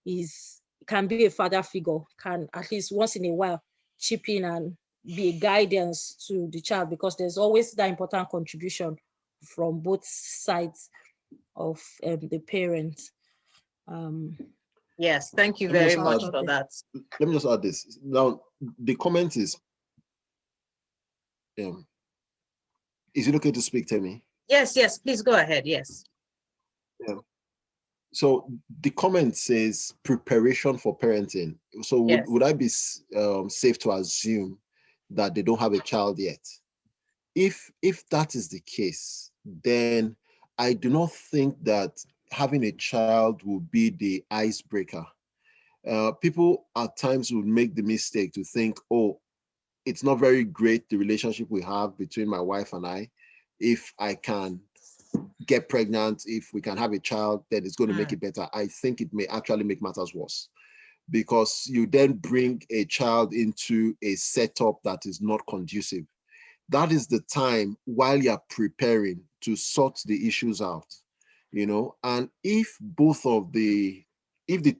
is can be a father figure, can at least once in a while chip in and be a guidance to the child, because there's always that important contribution from both sides of the parent. Yes, thank you Let me very just much add- for that. Let me just add this. Now, the comment is it okay to speak, Temi? Yes, yes, please go ahead. Yes. Yeah. So the comment says preparation for parenting. So Yes. would I be safe to assume that they don't have a child yet? If that is the case, then I do not think that having a child will be the icebreaker. People at times would make the mistake to think, oh, it's not very great, the relationship we have between my wife and I. If I can get pregnant, if we can have a child, then it's going to make it better. I think it may actually make matters worse, because you then bring a child into a setup that is not conducive. That is the time while you're preparing to sort the issues out, and if the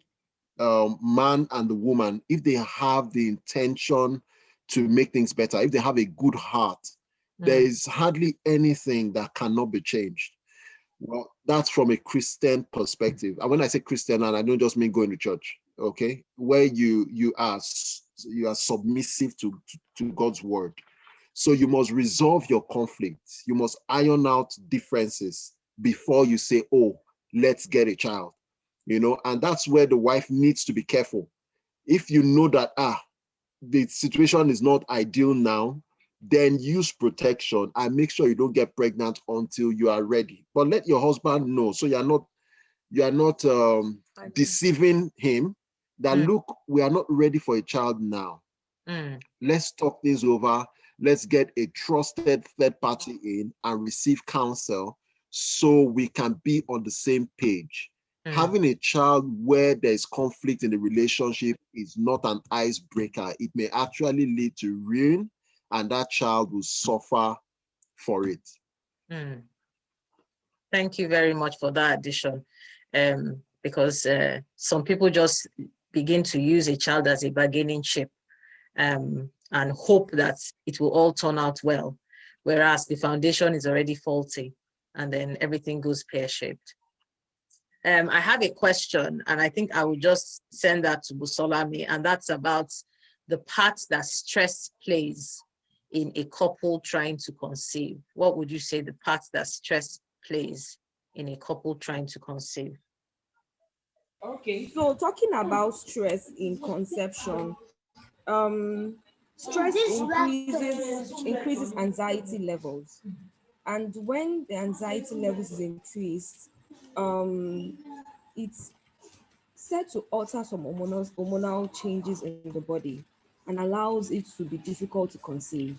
man and the woman, if they have the intention to make things better, if they have a good heart, there is hardly anything that cannot be changed. Well, that's from a Christian perspective. And when I say Christian, and I don't just mean going to church, okay, where you are submissive to God's word. So you must resolve your conflicts. You must iron out differences before you say, oh, let's get a child. And that's where the wife needs to be careful. If you know that, the situation is not ideal now, then use protection and make sure you don't get pregnant until you are ready. But let your husband know, so you are not deceiving him that, look, we are not ready for a child now. Let's talk things over. Let's get a trusted third party in and receive counsel so we can be on the same page. Having a child where there's conflict in the relationship is not an icebreaker. It may actually lead to ruin, and that child will suffer for it. Thank you very much for that addition. Because some people just begin to use a child as a bargaining chip, and hope that it will all turn out well, whereas the foundation is already faulty, and then everything goes pear-shaped. I have a question, and I think I will just send that to Busolami, and that's about the part that stress plays in a couple trying to conceive. What would you say the part that stress plays in a couple trying to conceive? Okay, so talking about stress in conception, stress increases anxiety levels, and when the anxiety levels is increased, it's said to alter some hormonal changes in the body and allows it to be difficult to conceive.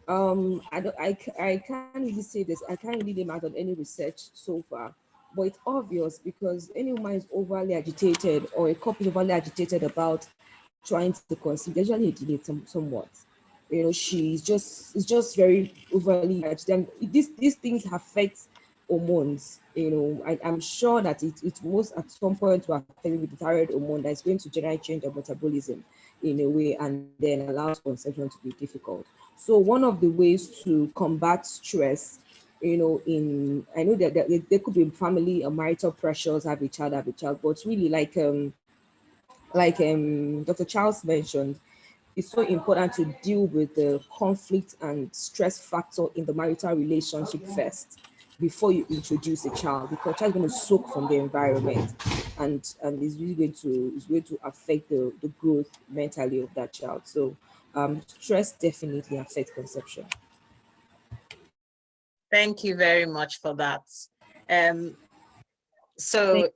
I can't really say this. I can't really name out on any research so far, but it's obvious because any woman is overly agitated or a couple is overly agitated about trying to conceive. There's usually a delay somewhat. It's just very overly agitated. These things affect hormones. I'm sure that it most at some point to affect with the thyroid hormone that's going to generate change of metabolism in a way and then allows conception to be difficult. So one of the ways to combat stress, I know that there could be family or marital pressures, have a child, but really like Dr. Charles mentioned, it's so important to deal with the conflict and stress factor in the marital relationship first before you introduce a child, because child is going to soak from the environment and is really going to affect the growth mentally of that child. So stress definitely affects conception. Thank you very much for that. So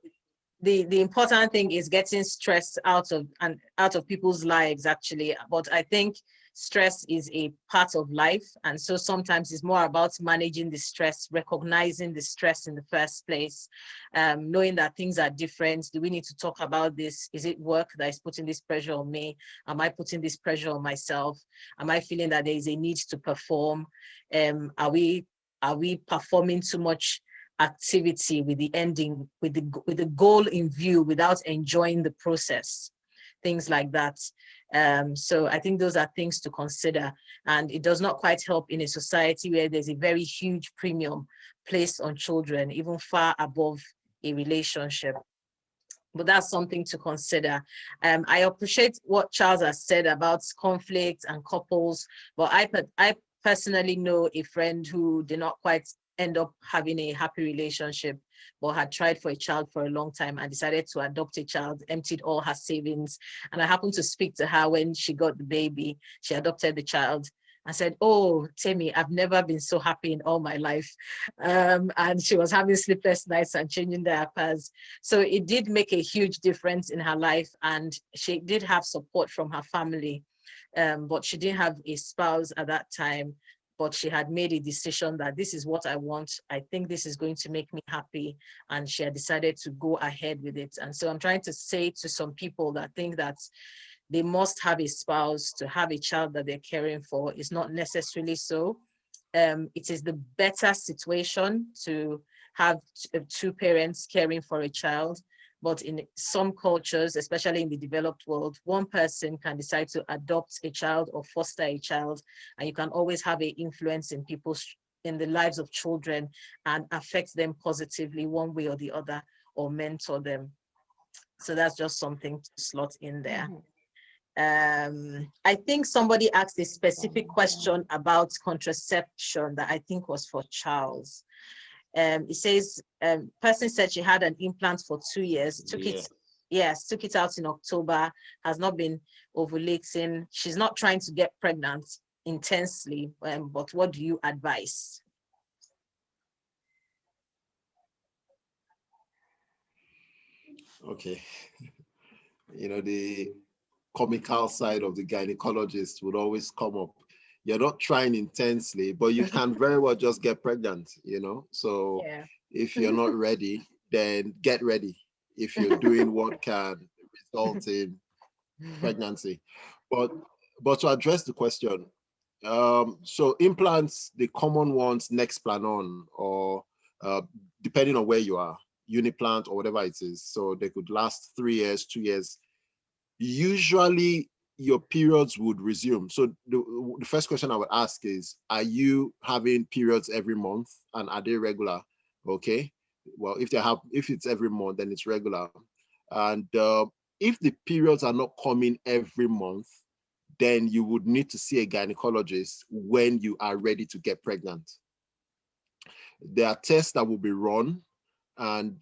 the important thing is getting stress out of people's lives, actually. But I think stress is a part of life, and so sometimes it's more about managing the stress, recognizing the stress in the first place, knowing that things are different. Do we need to talk about this? Is it work that is putting this pressure on me? Am I putting this pressure on myself? Am I feeling that there is a need to perform? Are we performing too much activity with the ending, with the goal in view, without enjoying the process? things like that. So I think those are things to consider. And it does not quite help in a society where there's a very huge premium placed on children, even far above a relationship. But that's something to consider. I appreciate what Charles has said about conflict and couples, but I personally know a friend who did not quite end up having a happy relationship, but had tried for a child for a long time and decided to adopt a child, emptied all her savings. And I happened to speak to her when she got the baby. She adopted the child. I said, oh, Temi, I've never been so happy in all my life. And she was having sleepless nights and changing diapers. So it did make a huge difference in her life. And she did have support from her family, but she didn't have a spouse at that time. But she had made a decision that this is what I want. I think this is going to make me happy. And she had decided to go ahead with it. And so I'm trying to say to some people that think that they must have a spouse to have a child that they're caring for. It's not necessarily so. It is the better situation to have two parents caring for a child. But in some cultures, especially in the developed world, one person can decide to adopt a child or foster a child, and you can always have an influence in the lives of children and affect them positively one way or the other, or mentor them. So that's just something to slot in there. I think somebody asked a specific question about contraception that I think was for Charles. It says, person said she had an implant for 2 years, took it out in October, has not been ovulating. She's not trying to get pregnant intensely, but what do you advise? Okay. The comical side of the gynecologist would always come up. You're not trying intensely, but you can very well just get pregnant, So Yeah. if you're not ready, then get ready. If you're doing what can result in pregnancy. But to address the question, so implants, the common ones, Nexplanon, or depending on where you are, Uniplant or whatever it is. So they could last 3 years, 2 years. Usually your periods would resume. So the first question I would ask is, are you having periods every month, and are they regular? Okay. Well, if it's every month, then it's regular. And if the periods are not coming every month, then you would need to see a gynecologist when you are ready to get pregnant. There are tests that will be run, and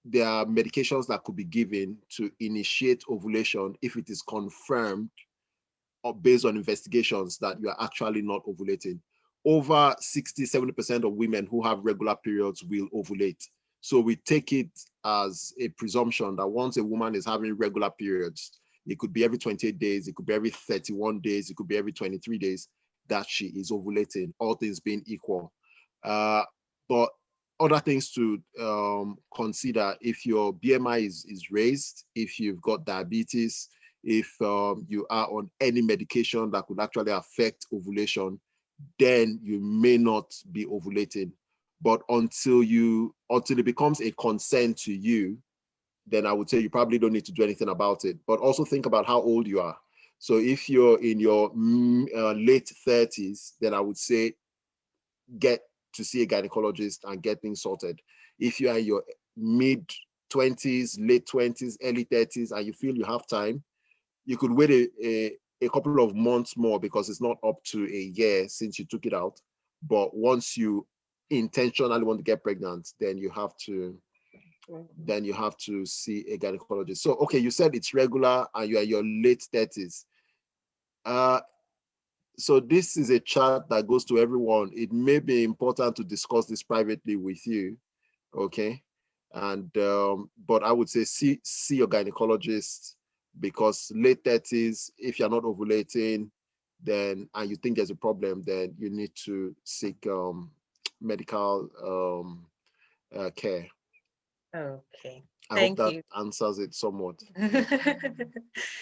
there are medications that could be given to initiate ovulation if it is confirmed or based on investigations that you are actually not ovulating. Over 60-70% of women who have regular periods will ovulate. So we take it as a presumption that once a woman is having regular periods, it could be every 28 days, it could be every 31 days, it could be every 23 days, that she is ovulating, all things being equal. But other things to consider: if your BMI is raised, if you've got diabetes, if you are on any medication that could actually affect ovulation, then you may not be ovulating. But until it becomes a concern to you, then I would say you probably don't need to do anything about it. But also think about how old you are. So if you're in your late 30s, then I would say get to see a gynecologist and get things sorted. If you are in your mid 20s, late 20s, early 30s, and you feel you have time, you could wait a couple of months more, because it's not up to a year since you took it out. But once you intentionally want to get pregnant, then you have to see a gynecologist. So, okay, you said it's regular and you're in your late 30s. So this is a chat that goes to everyone. It may be important to discuss this privately with you, okay? And but I would say see your gynecologist, because late 30s, if you're not ovulating, then and you think there's a problem, then you need to seek medical care. Okay. I hope that answers it somewhat.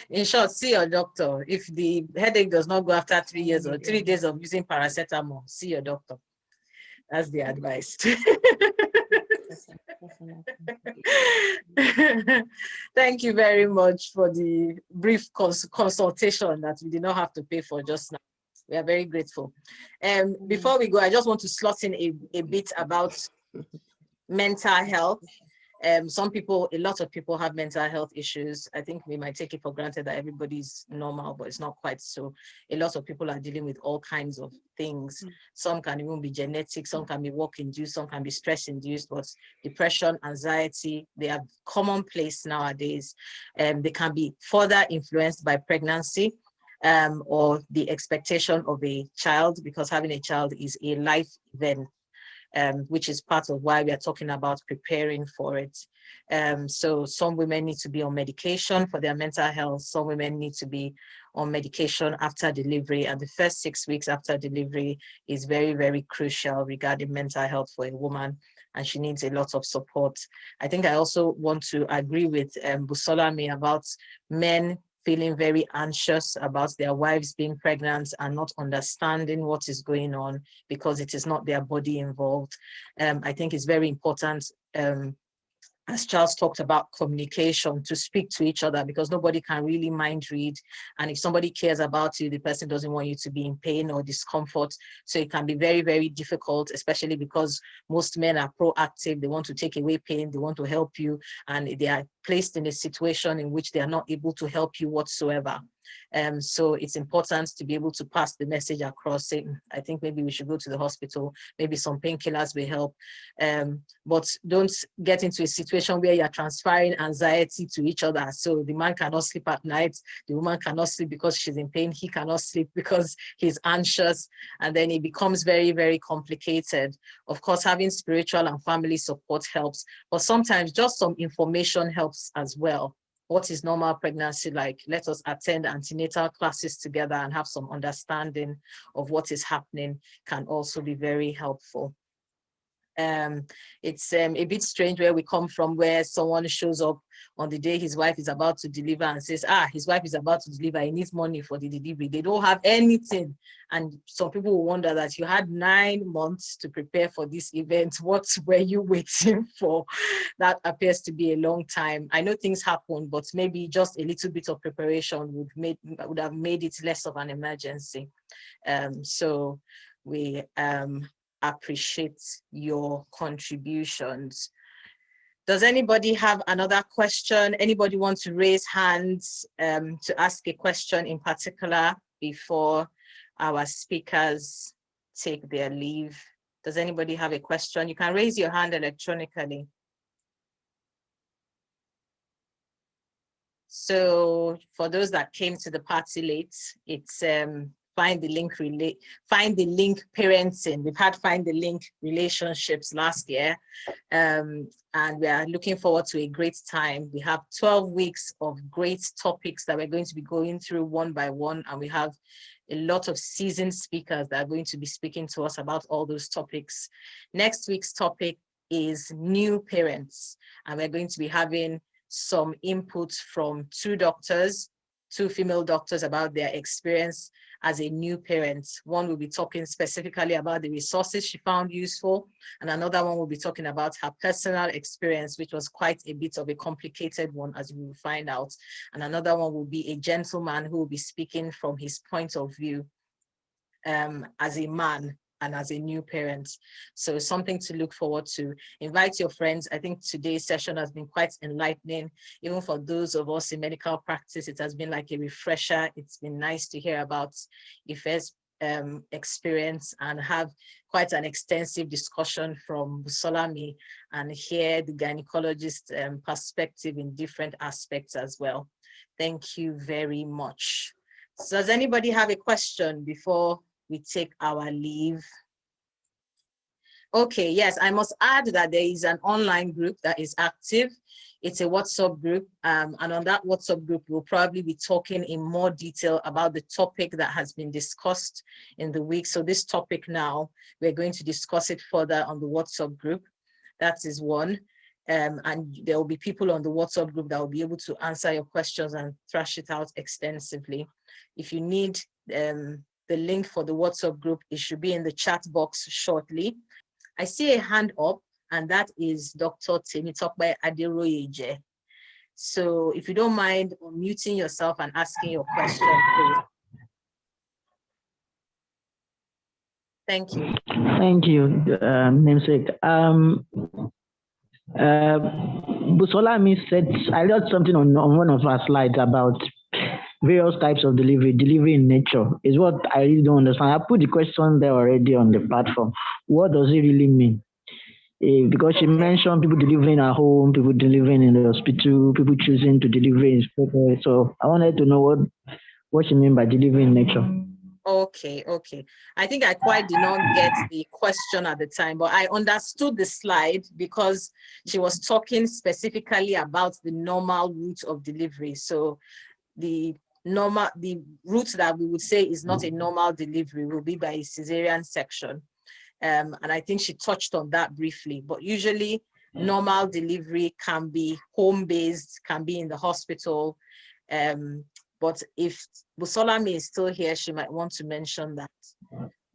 In short, see your doctor. If the headache does not go after 3 years or 3 days of using paracetamol, see your doctor. That's the advice. Thank you very much for the brief consultation that we did not have to pay for just now. We are very grateful. Before we go, I just want to slot in a bit about mental health. A lot of people have mental health issues. I think we might take it for granted that everybody's normal, but it's not quite so. A lot of people are dealing with all kinds of things. Some can even be genetic, some can be work-induced, some can be stress-induced, but depression, anxiety, they are commonplace nowadays. They can be further influenced by pregnancy or the expectation of a child, because having a child is a life event. Which is part of why we are talking about preparing for it. So some women need to be on medication for their mental health. Some women need to be on medication after delivery. And the first 6 weeks after delivery is very, very crucial regarding mental health for a woman. And she needs a lot of support. I think I also want to agree with Busolami about men feeling very anxious about their wives being pregnant and not understanding what is going on because it is not their body involved. I think it's very important, as Charles talked about, communication, to speak to each other, because nobody can really mind read. And if somebody cares about you, the person doesn't want you to be in pain or discomfort. So it can be very, very difficult, especially because most men are proactive. They want to take away pain. They want to help you. And they are placed in a situation in which they are not able to help you whatsoever. So it's important to be able to pass the message across, saying, I think maybe we should go to the hospital, maybe some painkillers will help. But don't get into a situation where you're transferring anxiety to each other. So the man cannot sleep at night, the woman cannot sleep because she's in pain, he cannot sleep because he's anxious, and then it becomes very, very complicated. Of course, having spiritual and family support helps, but sometimes just some information helps as well. What is normal pregnancy like? Let us attend antenatal classes together and have some understanding of what is happening can also be very helpful. It's a bit strange where we come from, where someone shows up on the day his wife is about to deliver and says, his wife is about to deliver, he needs money for the delivery. They don't have anything. And some people will wonder that you had 9 months to prepare for this event. What were you waiting for? That appears to be a long time. I know things happen, but maybe just a little bit of preparation would have made it less of an emergency. So we appreciate your contributions. Does anybody have another question? Anybody want to raise hands to ask a question in particular before our speakers take their leave? Does anybody have a question? You can raise your hand electronically. So for those that came to the party late, it's find the link parenting. We've had find the link relationships last year, and we are looking forward to a great time. We have 12 weeks of great topics that we're going to be going through one by one, and we have a lot of seasoned speakers that are going to be speaking to us about all those topics. Next week's topic is new parents, and we're going to be having some input from 2 female doctors about their experience as a new parent. One will be talking specifically about the resources she found useful, and another one will be talking about her personal experience, which was quite a bit of a complicated one, as we will find out. And another one will be a gentleman who will be speaking from his point of view as a man and as a new parent. So something to look forward to. Invite your friends. I think today's session has been quite enlightening. Even for those of us in medical practice, it has been like a refresher. It's been nice to hear about Ife's experience and have quite an extensive discussion from Busolami and hear the gynecologist perspective in different aspects as well. Thank you very much. So does anybody have a question before we take our leave? Okay, yes, I must add that there is an online group that is active. It's a WhatsApp group, and on that WhatsApp group, we'll probably be talking in more detail about the topic that has been discussed in the week. So this topic now, we're going to discuss it further on the WhatsApp group. That is one. And there will be people on the WhatsApp group that will be able to answer your questions and thrash it out extensively. If you need the link for the WhatsApp group, it should be in the chat box shortly. I see a hand up and that is Dr. Temitope Aderoyeje. So if you don't mind unmuting yourself and asking your question, please. Thank you. Thank you, namesake. Busolami said, I read something on one of our slides about various types of delivery in nature, is what I really don't understand. I put the question there already on the platform. What does it really mean? Because she mentioned people delivering at home, people delivering in the hospital, people choosing to deliver in school. So I wanted to know what she mean by delivery in nature. Okay. I think I quite did not get the question at the time, but I understood the slide because she was talking specifically about the normal route of delivery. So the route that we would say is not a normal delivery will be by a cesarean section. And I think she touched on that briefly, but usually normal delivery can be home-based, can be in the hospital. But if Busolami is still here, she might want to mention that.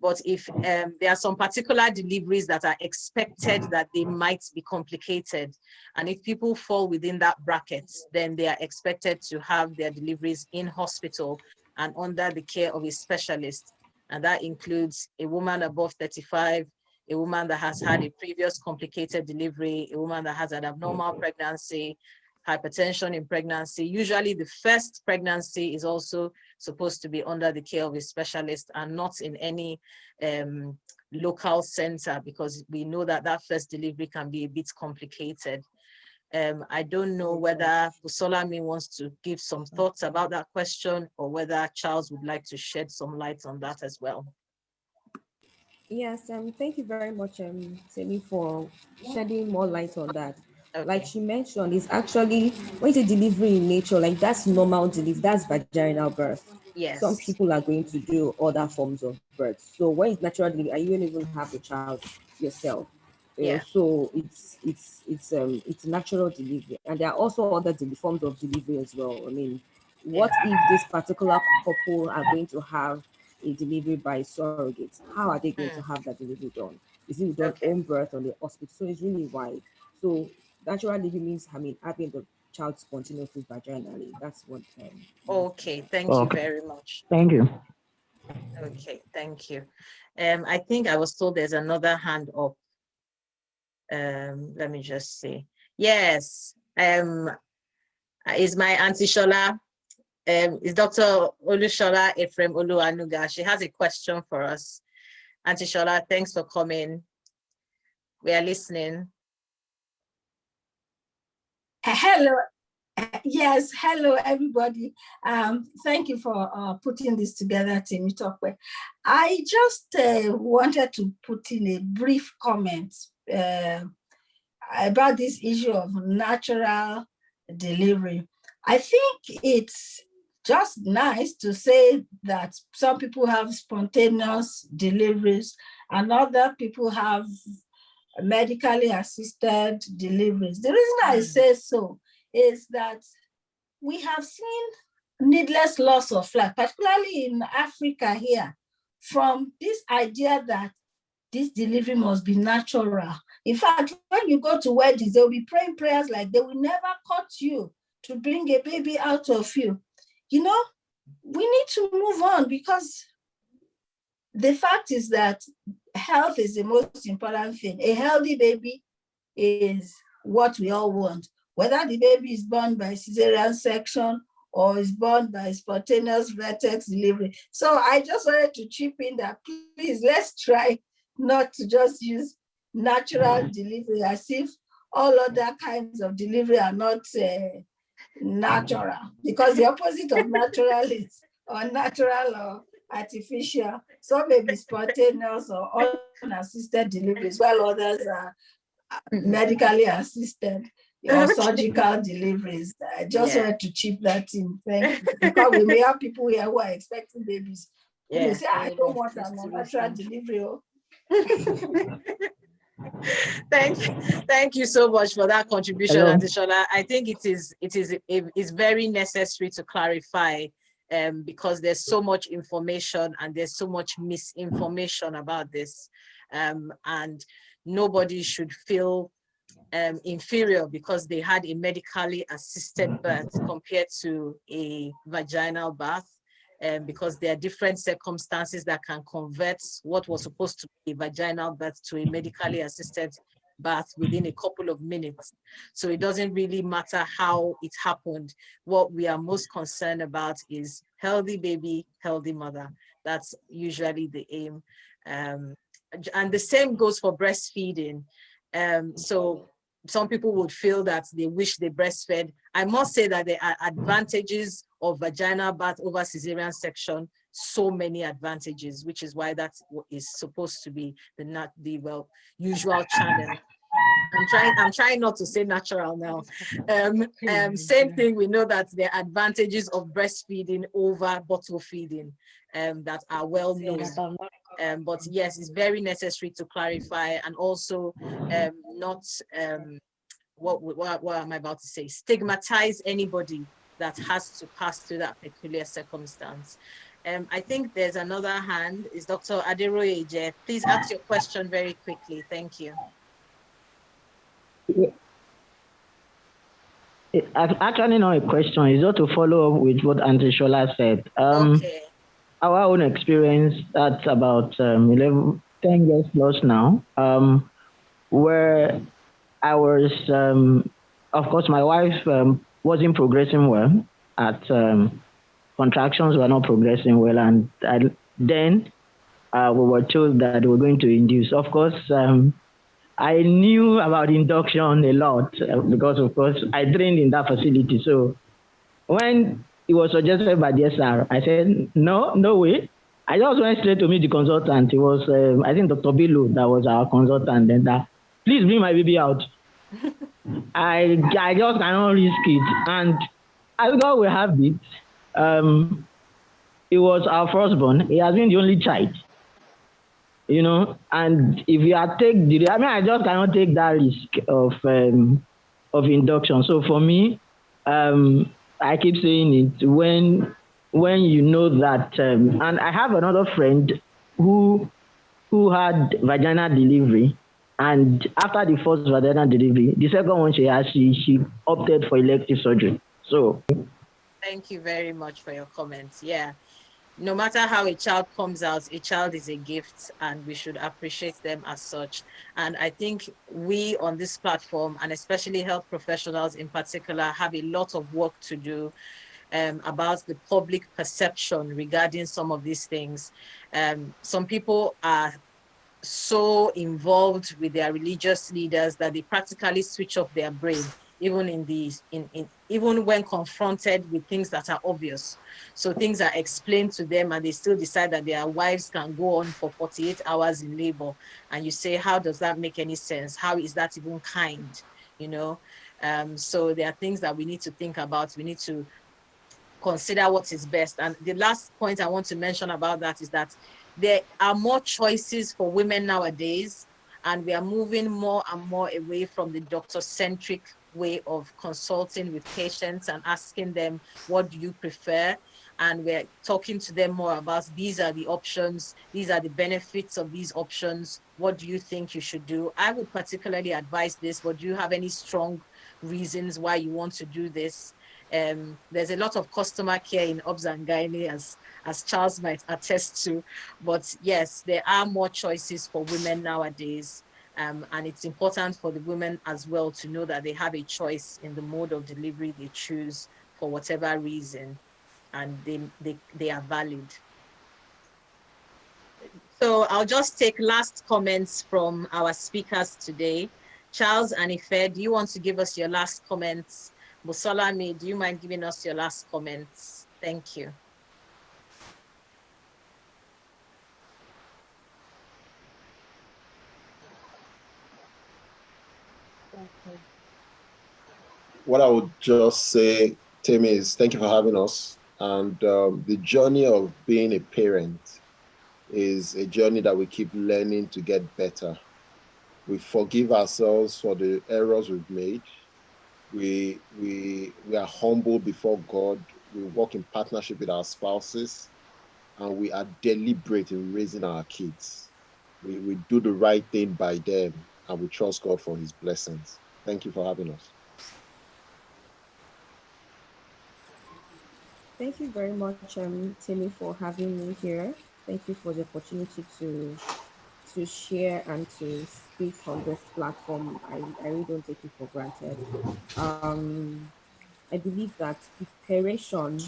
But if there are some particular deliveries that are expected that they might be complicated, and if people fall within that bracket, then they are expected to have their deliveries in hospital and under the care of a specialist. And that includes a woman above 35, a woman that has had a previous complicated delivery, a woman that has an abnormal pregnancy, hypertension in pregnancy. Usually the first pregnancy is also supposed to be under the care of a specialist and not in any local center, because we know that that first delivery can be a bit complicated. I don't know whether Busolami wants to give some thoughts about that question, or whether Charles would like to shed some light on that as well. Yes, thank you very much, Semi, for shedding more light on that. Okay. Like she mentioned, it's actually, when you say delivery in nature, like that's normal delivery, that's vaginal birth. Yes. Some people are going to do other forms of birth. So when it's natural delivery, you won't even have the child yourself. Yeah. So it's natural delivery, and there are also other forms of delivery as well. I mean, what if this particular couple are going to have a delivery by surrogate? How are they going to have that delivery done? Is it done home birth or the hospital? So it's really wide. So natural delivery means, I mean, having the child spontaneously vaginally. That's what. Okay, thank you very much. Thank you. Okay, thank you. I think I was told there's another hand up. Let me just see. Yes. Is my Auntie Shola, is Dr. Olushola Ephraim Oluwanuga. She has a question for us. Auntie Shola, thanks for coming. We are listening. Hello. Yes, hello everybody. Thank you for putting this together, Temitope. I just wanted to put in a brief comment about this issue of natural delivery. I think it's just nice to say that some people have spontaneous deliveries and other people have medically assisted deliveries. The reason I say so is that we have seen needless loss of life, particularly in Africa here, from this idea that this delivery must be natural. In fact, when you go to weddings, they'll be praying prayers like they will never cut you to bring a baby out of you. You know, we need to move on, because the fact is that health is the most important thing. A healthy baby is what we all want, whether the baby is born by cesarean section or is born by spontaneous vertex delivery. So I just wanted to chip in that, please, let's try not to just use natural delivery as if all other kinds of delivery are not natural, because the opposite of natural is unnatural or artificial. Some may be spontaneous or unassisted deliveries, while others are medically assisted or surgical deliveries. I just wanted to chip that in. Thank you. Because we may have people here who are expecting babies who may say, I don't want an unnatural delivery. Thank you so much for that contribution, Auntie Shola. I think it is very necessary to clarify because there's so much information and there's so much misinformation about this. And nobody should feel inferior because they had a medically assisted birth compared to a vaginal birth, because there are different circumstances that can convert what was supposed to be a vaginal birth to a medically assisted birth within a couple of minutes. So it doesn't really matter how it happened. What we are most concerned about is healthy baby, healthy mother. That's usually the aim. And the same goes for breastfeeding. So some people would feel that they wish they breastfed. I must say that there are advantages of vaginal birth over cesarean section, so many advantages, which is why that is supposed to be the usual channel. I'm trying not to say natural now. Same thing, we know that there are advantages of breastfeeding over bottle feeding that are well known. But yes, it's very necessary to clarify, and also not, what am I about to say? Stigmatize anybody that has to pass through that peculiar circumstance. I think there's another hand. Is Dr. Aderoyeje? Please ask your question very quickly. Thank you. I've actually not a question. It's just to follow up with what Auntie Shola said. Okay. Our own experience, that's about 10 years plus now, where I was, of course, my wife wasn't progressing well. Contractions were not progressing well, and then we were told that we were going to induce. Of course, I knew about induction a lot because, of course, I trained in that facility. So when it was suggested by the SR, I said, no way. I just went straight to meet the consultant. It was, I think, Dr. Bilu that was our consultant. And please bring my baby out. I just cannot risk it. And I thought we have it. It was our firstborn. He has been the only child. You know, and if you are I just cannot take that risk of induction. So for me, I keep saying it, when you know that, and I have another friend who had vaginal delivery, and after the first vaginal delivery, the second one she opted for elective surgery. So thank you very much for your comments. Yeah. No matter how a child comes out, a child is a gift, and we should appreciate them as such. And I think we on this platform, and especially health professionals in particular, have a lot of work to do about the public perception regarding some of these things. Some people are so involved with their religious leaders that they practically switch off their brain, even even when confronted with things that are obvious. So things are explained to them and they still decide that their wives can go on for 48 hours in labor. And you say, how does that make any sense? How is that even kind? You know? So there are things that we need to think about. We need to consider what is best. And the last point I want to mention about that is that there are more choices for women nowadays, and we are moving more and more away from the doctor-centric way of consulting with patients and asking them, what do you prefer? And we're talking to them more about, these are the options, these are the benefits of these options, what do you think you should do? I would particularly advise this, but do you have any strong reasons why you want to do this? There's a lot of customer care in obs and gynae, as Charles might attest to, but yes, there are more choices for women nowadays. And it's important for the women as well to know that they have a choice in the mode of delivery they choose for whatever reason, and they are valid. So I'll just take last comments from our speakers today. Charles and Ife, do you want to give us your last comments? Busolami, do you mind giving us your last comments? Thank you. What I would just say, Tim, is thank you for having us. And the journey of being a parent is a journey that we keep learning to get better. We forgive ourselves for the errors we've made. We are humble before God. we work in partnership with our spouses, and we are deliberate in raising our kids. We do the right thing by them, and we trust God for his blessings. Thank you for having us. Thank you very much, Timmy, for having me here. Thank you for the opportunity to share and to speak on this platform. I really don't take it for granted. I believe that preparation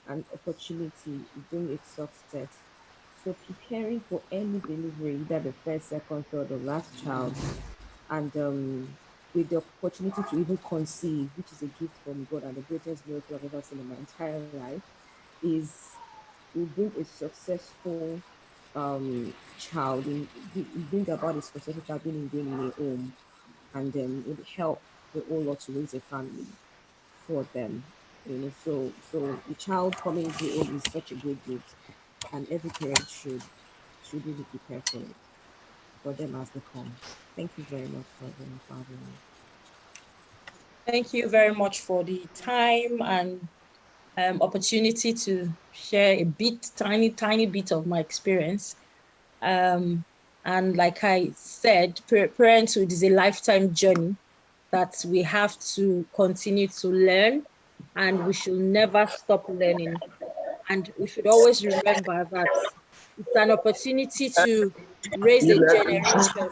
and opportunity bring its success. So preparing for any delivery, either the first, second, third, or last child, and with the opportunity to even conceive, which is a gift from God and the greatest miracle I've ever seen in my entire life, is will bring a successful child bring about a successful child being ingrained in a home, and then it help the whole lot to raise a family for them. So the child coming into the home is such a great gift, and every parent should really prepare for them as they come. Thank you very much for having me. Thank you very much for the time and opportunity to share a tiny bit of my experience. And like I said, parenthood is a lifetime journey that we have to continue to learn, and we should never stop learning. And we should always remember that it's an opportunity to raise a generation.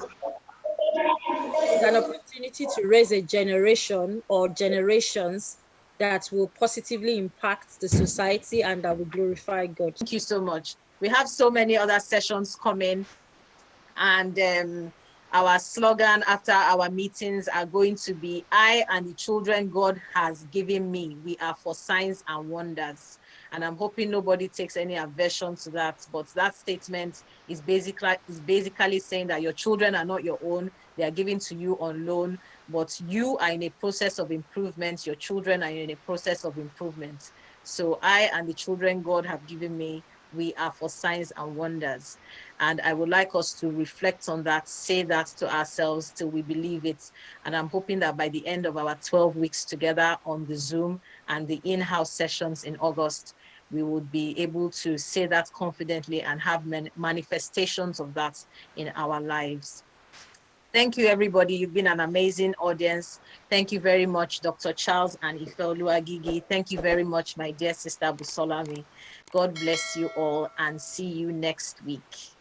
It's an opportunity to raise a generation or generations that will positively impact the society and that will glorify God. Thank you so much. We have so many other sessions coming, and our slogan after our meetings are going to be, I and the children God has given me, we are for signs and wonders. And I'm hoping nobody takes any aversion to that, but that statement is basically saying that your children are not your own. They are given to you on loan, but you are in a process of improvement. Your children are in a process of improvement. So I and the children God have given me, we are for signs and wonders. And I would like us to reflect on that, say that to ourselves till we believe it. And I'm hoping that by the end of our 12 weeks together on the Zoom and the in-house sessions in August, we would be able to say that confidently and have manifestations of that in our lives. Thank you, everybody. You've been an amazing audience. Thank you very much, Dr. Charles and Ifeoluwagigi. Thank you very much, my dear sister Busolami. God bless you all and see you next week.